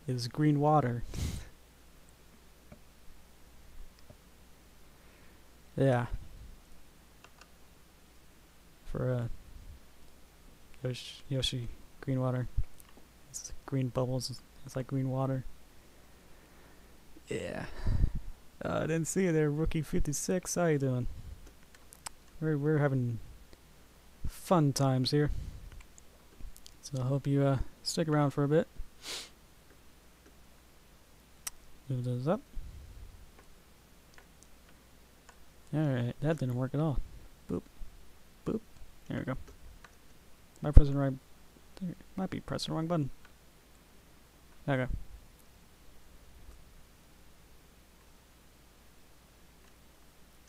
is green water. Yeah. For Yoshi Greenwater. It's green bubbles. It's like green water. Yeah. I didn't see you there, Rookie 56. How you doing? We're having fun times here. So I hope you stick around for a bit. Move those up. Alright, that didn't work at all. Boop. Boop. There we go. Am I pressing the right? Might be pressing the wrong button. Okay.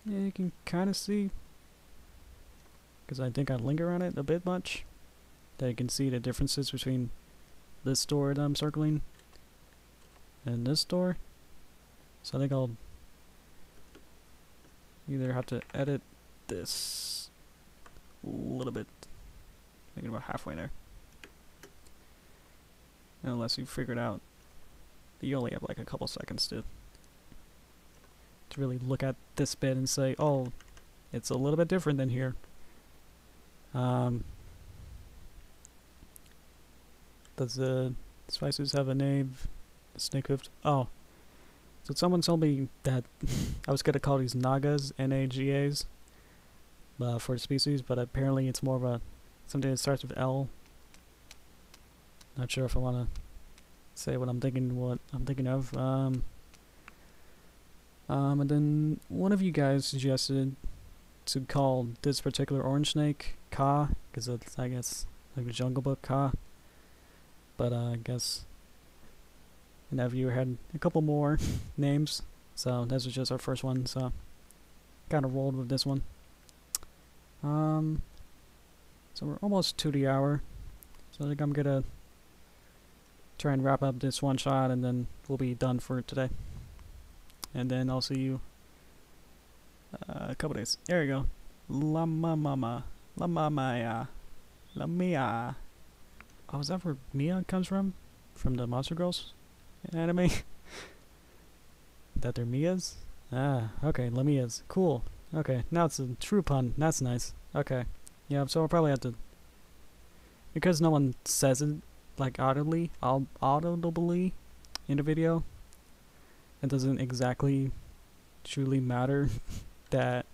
Yeah, you can kind of see, because I think I linger on it a bit much, that you can see the differences between this door that I'm circling and this door. So I think I'll either have to edit this a little bit, make it about halfway there. Unless you figured out that you only have like a couple seconds to really look at this bit and say, oh, it's a little bit different than here. Does the spices have a name? Snake hoofed? Oh. So someone told me that I was gonna call these Nagas, N-A-G-As, for species, but apparently it's more of a something that starts with L. Not sure if I want to say what I'm thinking of. And then one of you guys suggested to call this particular orange snake Ka, because it's, I guess, like the Jungle Book Ka. But I guess another viewer had a couple more names, so this was just our first one, so kind of rolled with this one. So we're almost to the hour, so I think I'm gonna try and wrap up this one shot, and then we'll be done for today. And then I'll see you a couple days. There you go. La mama, la mama, la mia. Oh, is that where Mia comes from? From the Monster Girls anime? That they're Mias? Ah, okay, La Mias. Cool. Okay, now it's a true pun. That's nice. Okay. Yeah, so I'll probably have to, because no one says it like audibly in the video, it doesn't exactly truly matter that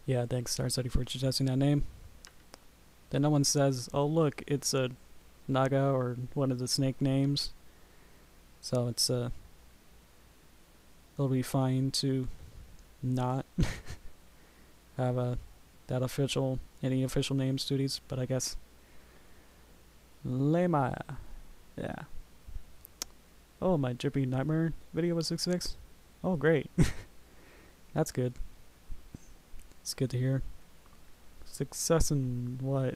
yeah, thanks Star Study for suggesting that name. Then no one says, oh look, it's a Naga or one of the snake names. So it's it'll be fine to not have that official, any official names to these, but I guess Lema. Yeah. Oh, my Derpy Nightmare video was 6.6. Oh, great. That's good. It's good to hear. Success in what?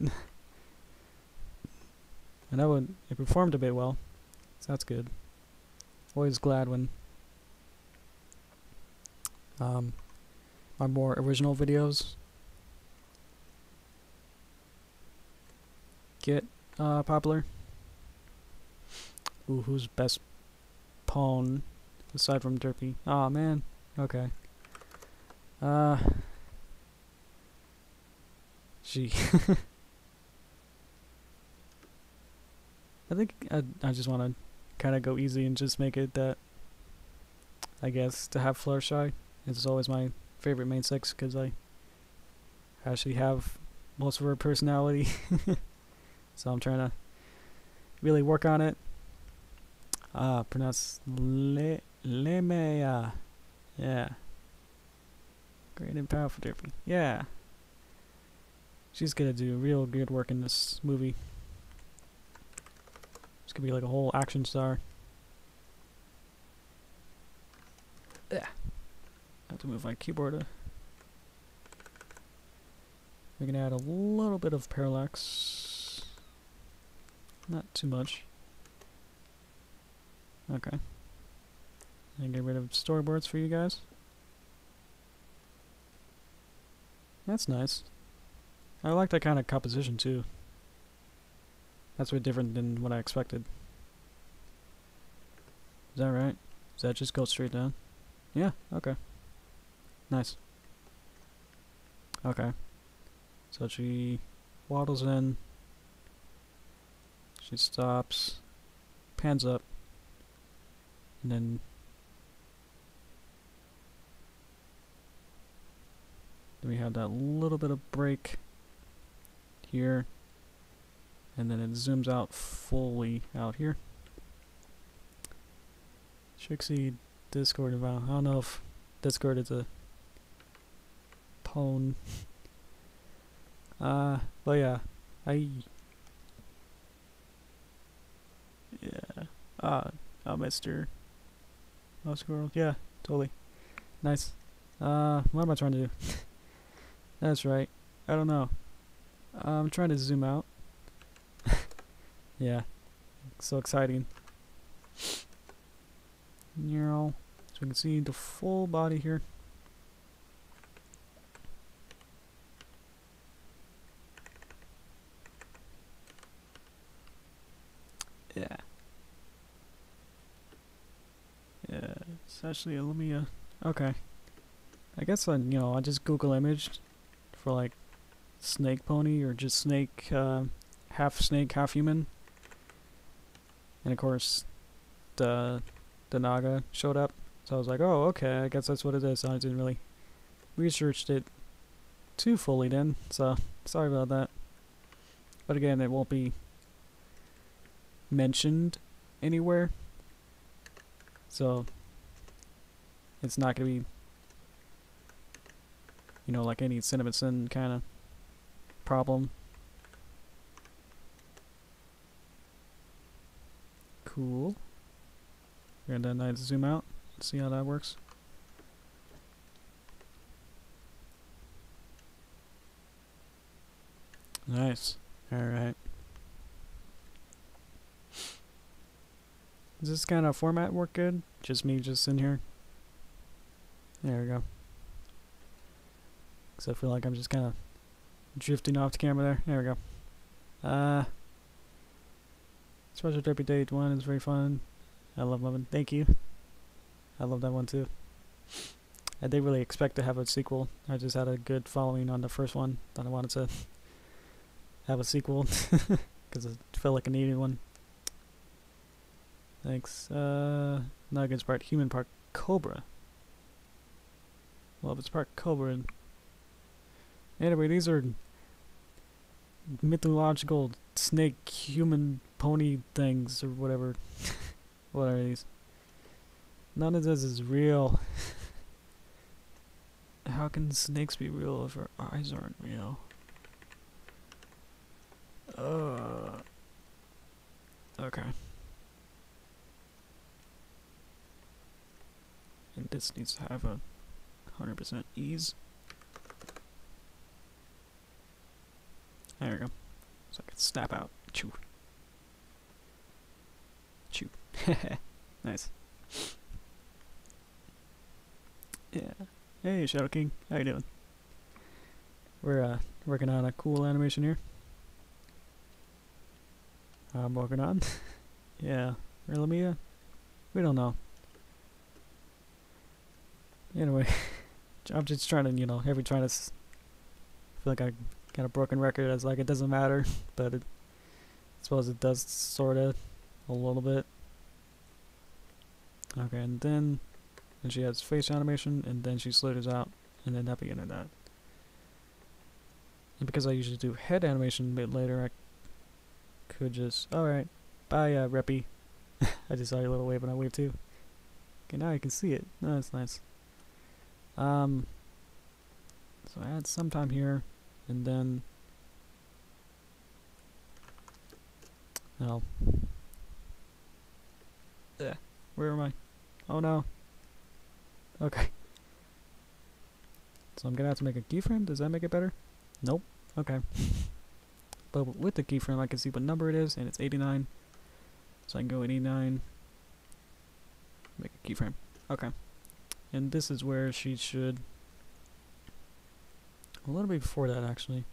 I know it performed a bit well, so that's good. Always glad when my more original videos get popular. Ooh, who's best pawn aside from Derpy? Aw, man. Okay. Gee. I think I just want to kind of go easy and just make it that, I guess, to have Fluttershy is always my favorite main six, because I actually have most of her personality. So I'm trying to really work on it. Pronounce Lemea. Yeah. Great and powerful Derpy. Yeah. She's gonna do real good work in this movie. She's gonna be like a whole action star. Yeah. I have to move my keyboard. We're gonna add a little bit of parallax. Not too much. Okay. And get rid of storyboards for you guys. That's nice. I like that kind of composition too. That's way different than what I expected. Is that right? Does that just go straight down? Yeah, okay. Nice. Okay. So she waddles in. She stops. Pans up. And then we have that little bit of break here, and then it zooms out fully out here. Trixie, Discord, I don't know if Discord is a pwn. But yeah, Mr. Squirrel, yeah, totally. Nice. What am I trying to do? That's right. I don't know. I'm trying to zoom out. Yeah. So exciting. So we can see the full body here. Yeah. Yeah. It's actually, let me, okay. I guess I just Google imaged for like snake pony or just snake, half snake, half human. And of course, the Naga showed up. So I was like, oh, okay, I guess that's what it is. So I didn't really research it too fully then. So sorry about that. But again, it won't be mentioned anywhere. So it's not going to be, like any Cinnamon Sin kind of problem. Cool. And then I zoom out, see how that works. Nice. Alright. Does this kind of format work good? Just me just in here? There we go. Because I feel like I'm just kind of drifting off the camera there. There we go. Special Derpy Date 1 is very fun. I love loving. Thank you. I love that one too. I didn't really expect to have a sequel. I just had a good following on the first one. Thought I wanted to have a sequel because I felt like I needed one. Thanks. Nuggets part human, part cobra. Well, if it's part cobra. Anyway, these are mythological snake human pony things or whatever. What are these? None of this is real. How can snakes be real if our eyes aren't real? Okay. And this needs to have a 100% ease. There we go. So I can snap out. Chew. Chew. Nice. Yeah. Hey, Shadow King. How you doing? We're working on a cool animation here. I'm working on. Yeah. Relamia? We don't know. Anyway, I'm just trying to, you know, trying to feel like I got a broken record. It's like it doesn't matter, but I suppose it does sorta a little bit. Okay, and then she has face animation, and then she slithers out, and then at the end of that. And because I usually do head animation a bit later, I could just, alright, bye Reppy. I just saw your little wave and I waved too. Okay, now you can see it. Oh, that's nice. So I had some time here, and then where am I? Oh no. Okay. So I'm gonna have to make a keyframe. Does that make it better? Nope. Okay. But with the keyframe, I can see what number it is, and it's 89. So I can go 89. Make a keyframe. Okay. And this is where she should. A little bit before that, actually.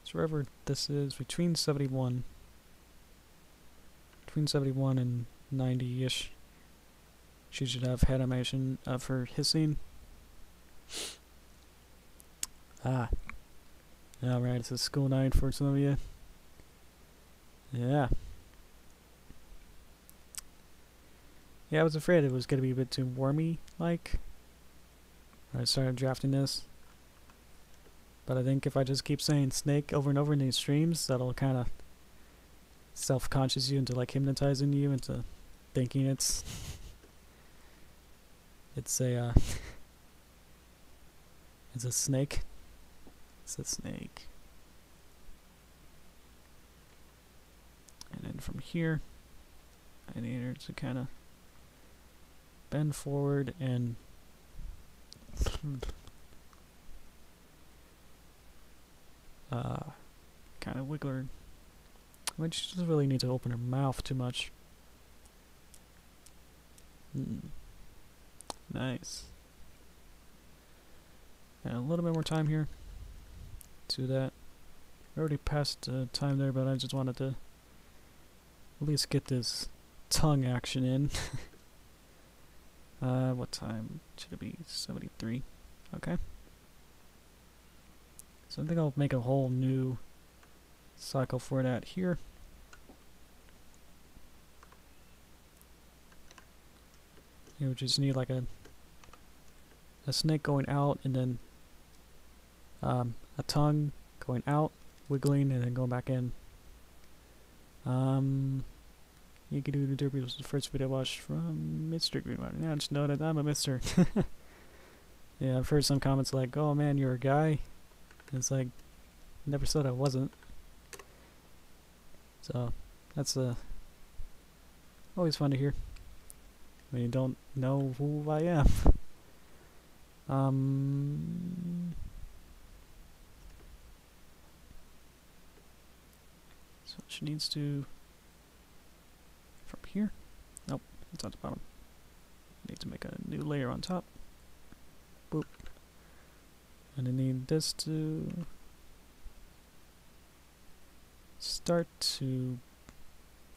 So wherever this is, between 71 and 90-ish, she should have head animation of her hissing. Ah. Alright, it's a school night for some of you. Yeah. Yeah, I was afraid it was going to be a bit too wormy-like. I started drafting this. But I think if I just keep saying snake over and over in these streams, that'll kind of self-conscious you into like hypnotizing you into thinking it's a it's a snake. It's a snake. And then from here, I need her to kind of bend forward and kind of wiggle her. I mean, she doesn't really need to open her mouth too much. Nice. And a little bit more time here to that. I already passed time there, but I just wanted to at least get this tongue action in. What time should it be? 73. Okay. So I think I'll make a whole new cycle for that here. You just need like a snake going out, and then a tongue going out, wiggling, and then going back in. You can do the Derpy was the first video I watched from Mr. Greenwater. Now I just know that I'm a Mr. Yeah, I've heard some comments like, "Oh man, you're a guy." It's like, never said I wasn't. So that's always fun to hear when you don't know who I am. So she needs to from here. Nope, it's at the bottom. Need to make a new layer on top. Boop. And I need this to start to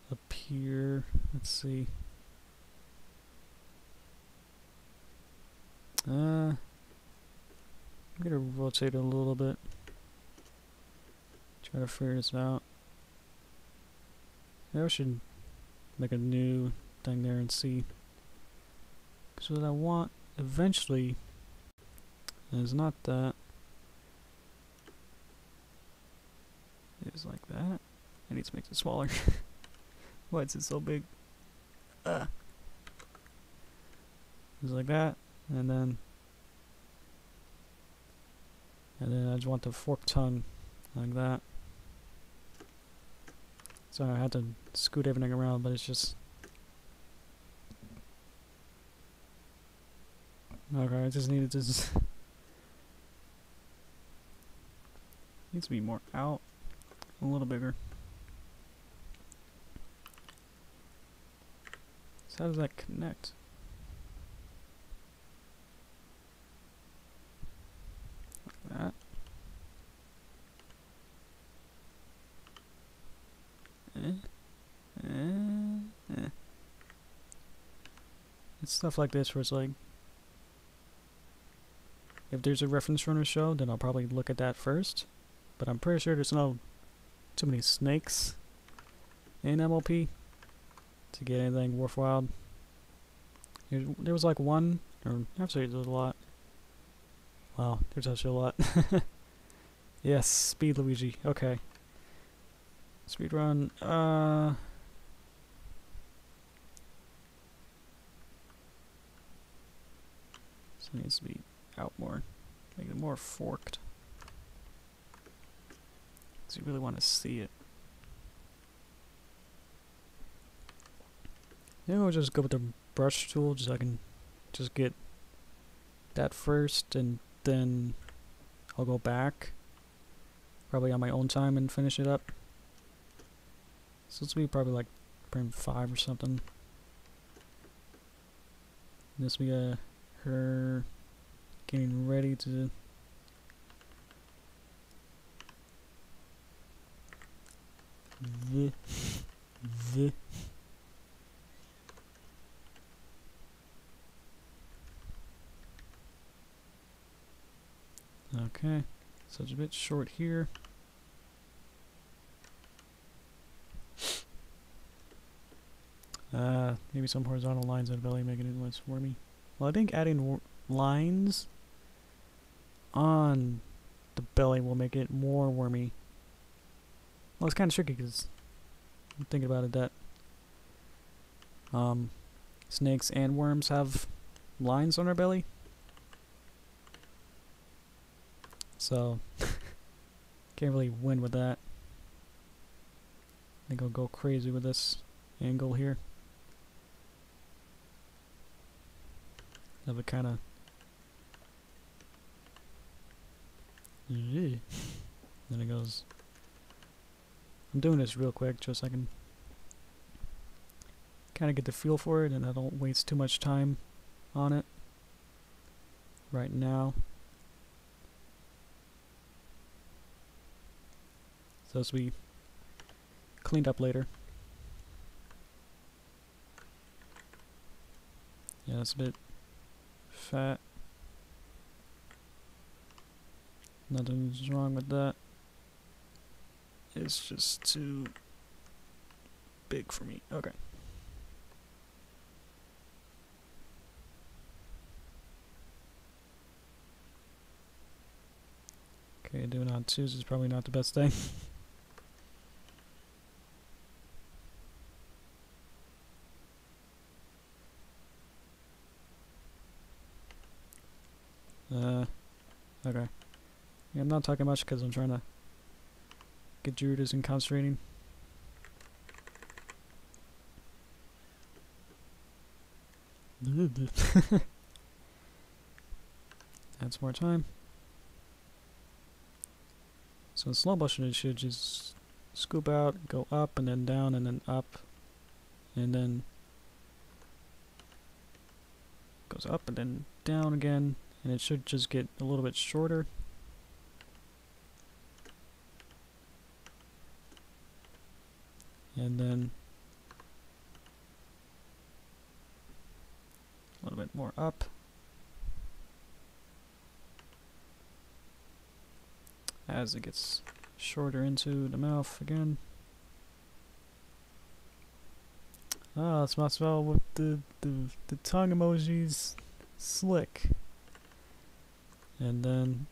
appear. Let's see. I'm gonna rotate it a little bit. Try to figure this out. Maybe I should make a new thing there and see. Because what I want eventually is not that. It's like that. I need to make it smaller. Why is it so big? It's like that, and then I just want the forked tongue like that. Sorry, I had to scoot everything around, but it's just okay. I just needed to needs to be more out, a little bigger. So how does that connect? It's stuff like this where it's like, if there's a reference from the show, then I'll probably look at that first. But I'm pretty sure there's no too many snakes in MLP to get anything worthwhile. There was like one, or actually there's a lot. Wow, there's actually a lot. Yes, Speed Luigi. Okay. Speedrun. So it needs to be out more. Make it more forked. So you really want to see it. Maybe I'll just go with the brush tool, just so I can just get that first, and then I'll go back, probably on my own time, and finish it up. So this will be probably like frame 5 or something. This will be her getting ready to the okay, so it's a bit short here. Maybe some horizontal lines on the belly making it less wormy. Well, I think adding lines on the belly will make it more wormy. Well, it's kind of tricky because I'm thinking about it that snakes and worms have lines on their belly. So, can't really win with that. I think I'll go crazy with this angle here. Have it kind of... Then it goes... I'm doing this real quick just so I can kind of get the feel for it and I don't waste too much time on it right now. So as we cleaned up later. Yeah, it's a bit fat. Nothing's wrong with that. It's just too big for me. Okay. Okay, doing it on twos is probably not the best thing. Okay. Yeah, I'm not talking much because I'm trying to get Judas and concentrating. Add some more time. So in slow motion it should just scoop out, go up and then down and then up and then goes up and then down again, and it should just get a little bit shorter. And then a little bit more up. As it gets shorter into the mouth again. Ah, it smells well with the tongue emojis. Slick. And then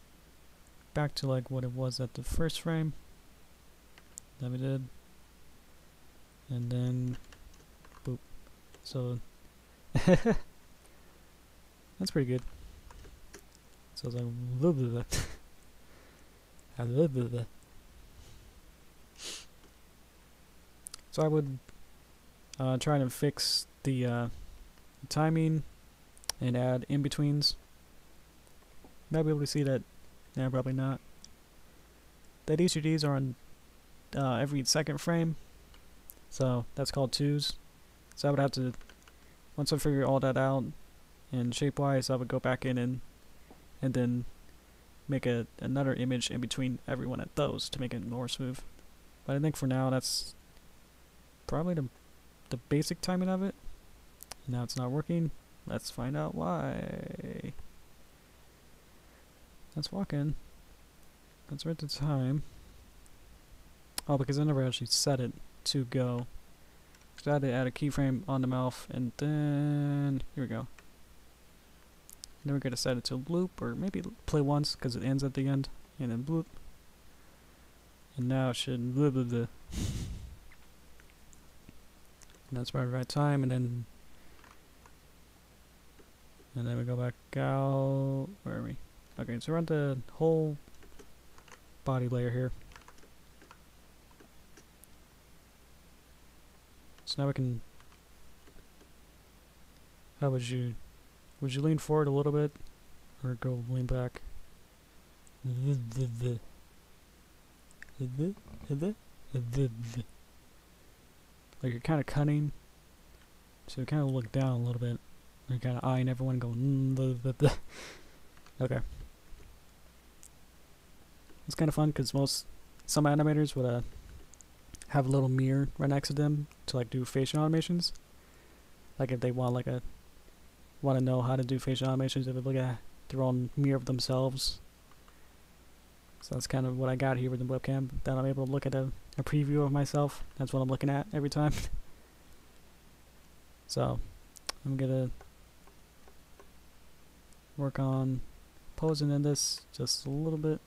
back to like what it was at the first frame that we did. And then boop. So that's pretty good. So it's like a little bit of that. A little bit of that. So I would try to fix the timing and add in-betweens. Might be able to see that. Nah, probably not. That each of these are on every second frame. So that's called twos. So I would have to, once I figure all that out, and shape-wise, I would go back in and then make another image in between every one of those to make it more smooth. But I think for now that's probably the basic timing of it. Now it's not working. Let's find out why. Let's walk in. Let's write the time. Oh, because I never actually set it to go. So I had to add a keyframe on the mouth, and then here we go. Then we're gonna set it to loop, or maybe play once because it ends at the end, and then bloop. And now it should blah blah blah. And that's probably the right time, and then we go back out. Where are we? Okay, so we're on the whole body layer here. So now we can. How would you lean forward a little bit, or go lean back? Like you're kind of cutting, so you kind of look down a little bit. You're kind of eyeing everyone, going. Okay. It's kind of fun because some animators would have a little mirror right next to them to like do facial animations. Like if they want want to know how to do facial animations, they would look at their own mirror of themselves. So that's kind of what I got here with the webcam. That I'm able to look at a preview of myself. That's what I'm looking at every time. So I'm gonna work on posing in this just a little bit.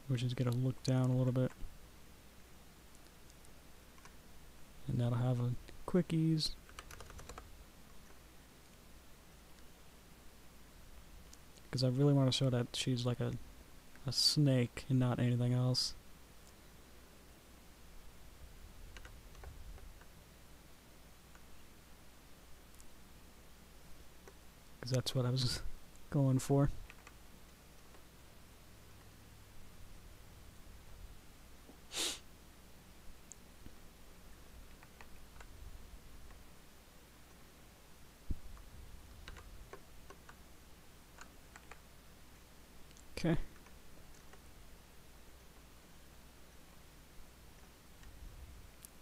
We're just gonna look down a little bit. And that'll have a quick ease. Because I really want to show that she's like a snake and not anything else. Because that's what I was going for. Okay.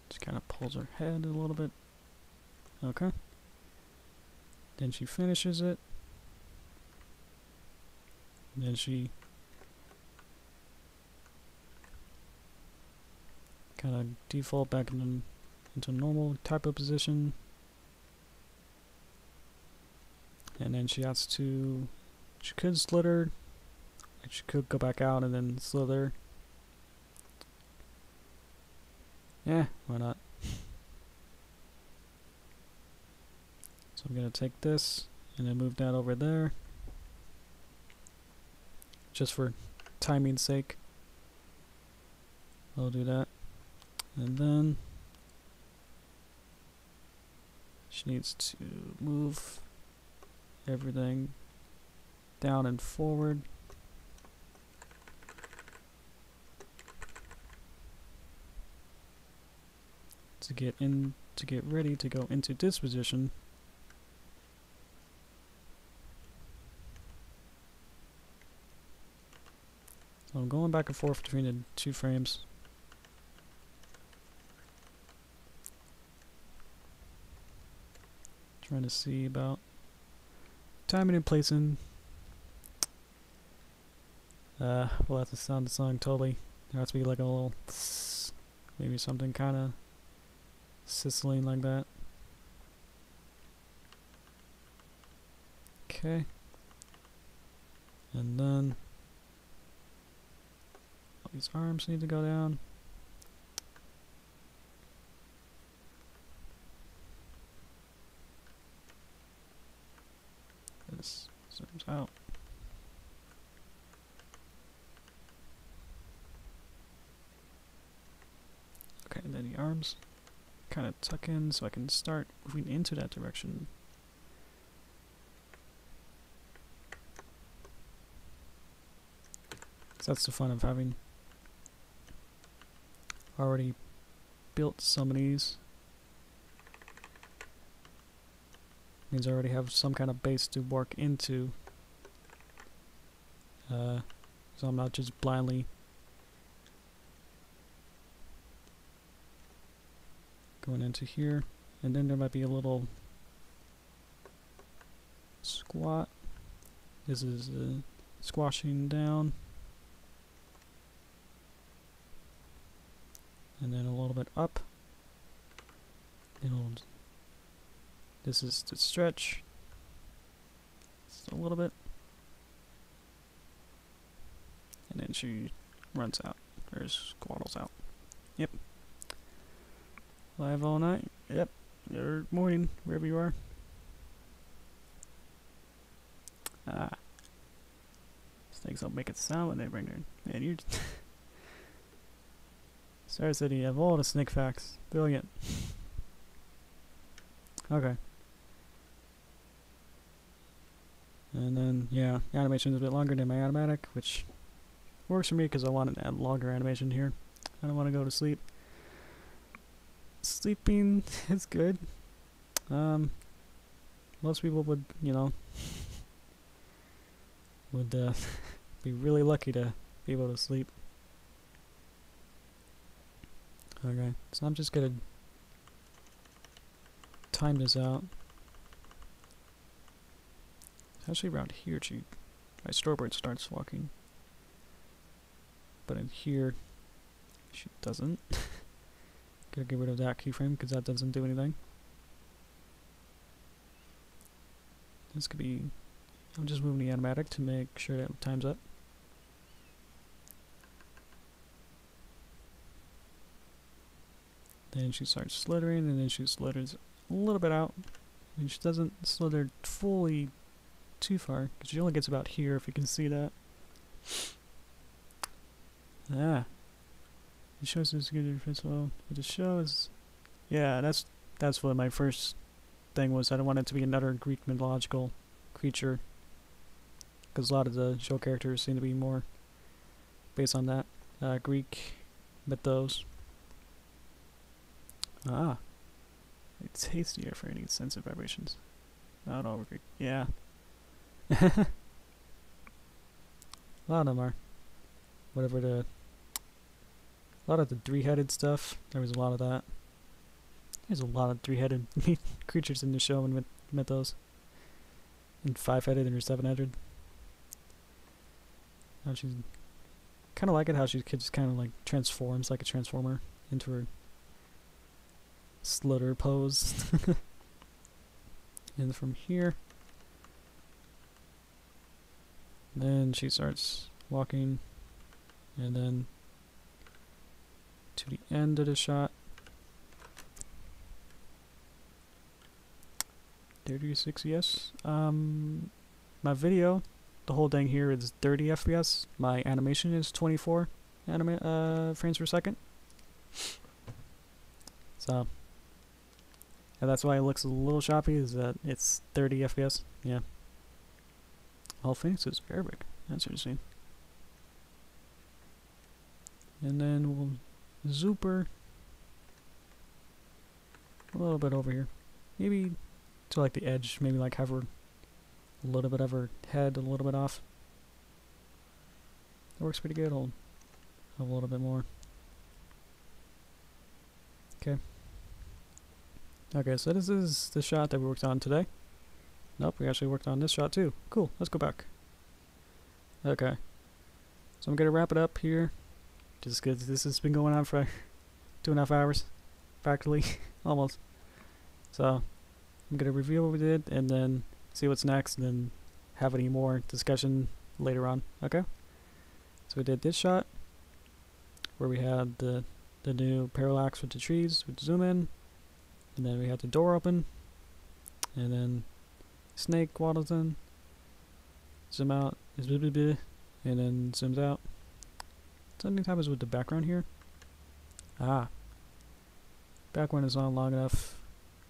Just kind of pulls her head a little bit. Okay. Then she finishes it. And then she kind of default back into normal type of position. And then she could slither. She could go back out and then slither. Yeah, why not? So I'm going to take this and then move that over there. Just for timing's sake. I'll do that. And then she needs to move everything down and forward. To get ready to go into this position. So I'm going back and forth between the two frames. Trying to see about timing and placing. We'll have to sound the song totally. There has to be like a little maybe something kind of sizzling like that. Okay. And then all these arms need to go down. This zooms out. Okay, and then the arms kind of tuck in so I can start moving into that direction. So that's the fun of having already built some of these. Means I already have some kind of base to work into. So I'm not just blindly going into here, and then there might be a little squat. This is squashing down, and then a little bit up. This is to stretch just a little bit, and then she runs out, or squaddles out. Yep. Live all night. Yep. Or morning, wherever you are. Ah. Things don't make it sound when they bring their... Man, you're... Star City, you have all the snake facts. Brilliant. Okay. And then, yeah, animation is a bit longer than my animatic, which works for me because I want to add longer animation here. I don't want to go to sleep. Sleeping is good. Most people would, you know, would be really lucky to be able to sleep. Okay, so I'm just gonna time this out. Actually, around here, my storyboard starts walking, but in here, she doesn't. Gotta get rid of that keyframe because that doesn't do anything. This could be. I'm just moving the animatic to make sure that it times up. Then she starts slithering, and then she slithers a little bit out. And she doesn't slither fully too far, because she only gets about here, if you can see that. Ah. It shows us good first of all. What the show is... Yeah, that's what my first thing was. I don't want it to be another Greek mythological creature, because a lot of the show characters seem to be more based on that Greek mythos. Ah, it's tastier for any sensitive vibrations. Not all Greek. Yeah. A lot of them are. Whatever a lot of the three-headed stuff. There was a lot of that. There's a lot of three-headed creatures in the show and mythos. And five-headed and seven-headed. How she's kind of like it how she just kind of like transforms like a transformer into her slither pose. And from here, then she starts walking, and then to the end of the shot. 36, yes. My video, the whole thing here is 30 FPS. My animation is 24 frames per second. So, and that's why it looks a little choppy, is that it's 30 FPS. Yeah. All Phoenix is Arabic. That's interesting. And then we'll zooper a little bit over here. Maybe to like the edge, maybe like have her a little bit of her head a little bit off. That works pretty good. I'll have a little bit more. Okay. Okay, so this is the shot that we worked on today. Nope, we actually worked on this shot too. Cool, let's go back. Okay. So I'm gonna wrap it up here. Just because this has been going on for 2.5 hours. Practically. Almost. So I'm gonna review what we did and then see what's next and then have any more discussion later on. Okay? So we did this shot where we had the new parallax with the trees with the zoom in, and then we had the door open, and then snake waddles in, zoom out, and then zooms out. Something happens with the background here. Ah. Background is on long enough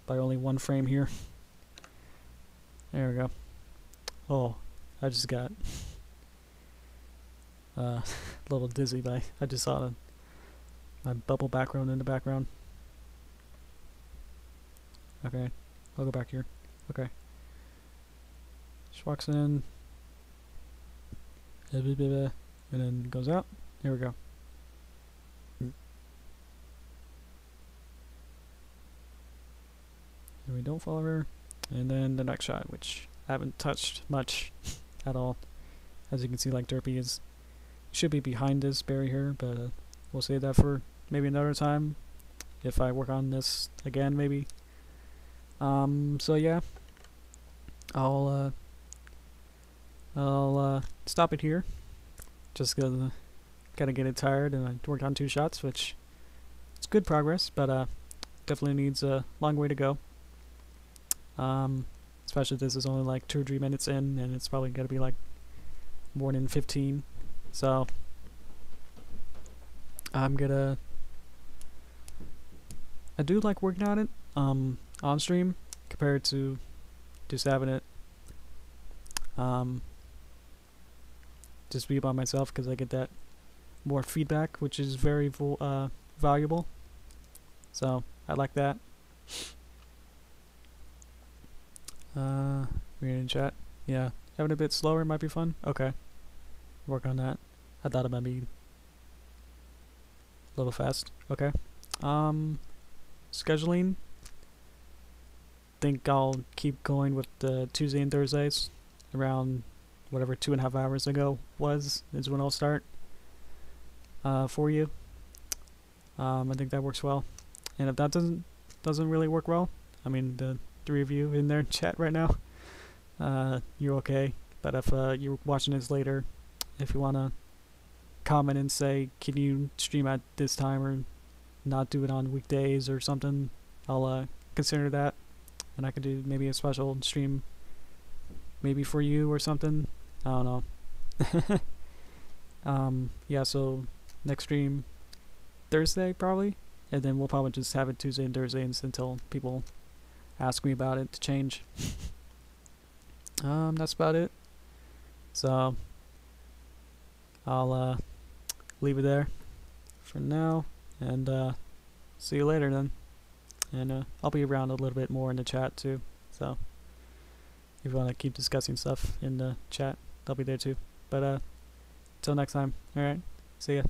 by only 1 frame here. There we go. Oh, I just got a little dizzy by I just saw my bubble background in the background. Okay, I'll go back here. Okay. She walks in, and then goes out. There we go. and we don't follow her. And then the next shot, which I haven't touched much at all. As you can see, like Derpy should be behind this berry here, but we'll save that for maybe another time if I work on this again, maybe. So yeah, I'll stop it here. Just gotta get it tired, and I worked on 2 shots, which it's good progress, but definitely needs a long way to go. Especially this is only like 2 or 3 minutes in, and it's probably gonna be like more than 15. So I do like working on it on stream compared to just having it just be by myself, because I get that more feedback, which is very valuable. So I like that. Reading in chat. Yeah, having a bit slower might be fun. Okay, work on that. I thought it might be a little fast. Okay. Scheduling. Think I'll keep going with the Tuesday and Thursdays around whatever 2.5 hours ago is when I'll start for you. I think that works well. And if that doesn't really work well, I mean, the 3 of you in there in chat right now, you're okay. But if you're watching this later, if you wanna comment and say, can you stream at this time or not do it on weekdays or something, I'll consider that, and I could do maybe a special stream maybe for you or something. I don't know. Yeah, so next stream Thursday probably, and then we'll probably just have it Tuesday and Thursdays until people ask me about it to change. That's about it. So I'll leave it there for now, and see you later then. And I'll be around a little bit more in the chat too, so if you want to keep discussing stuff in the chat, I'll be there too. But till next time, alright, see ya.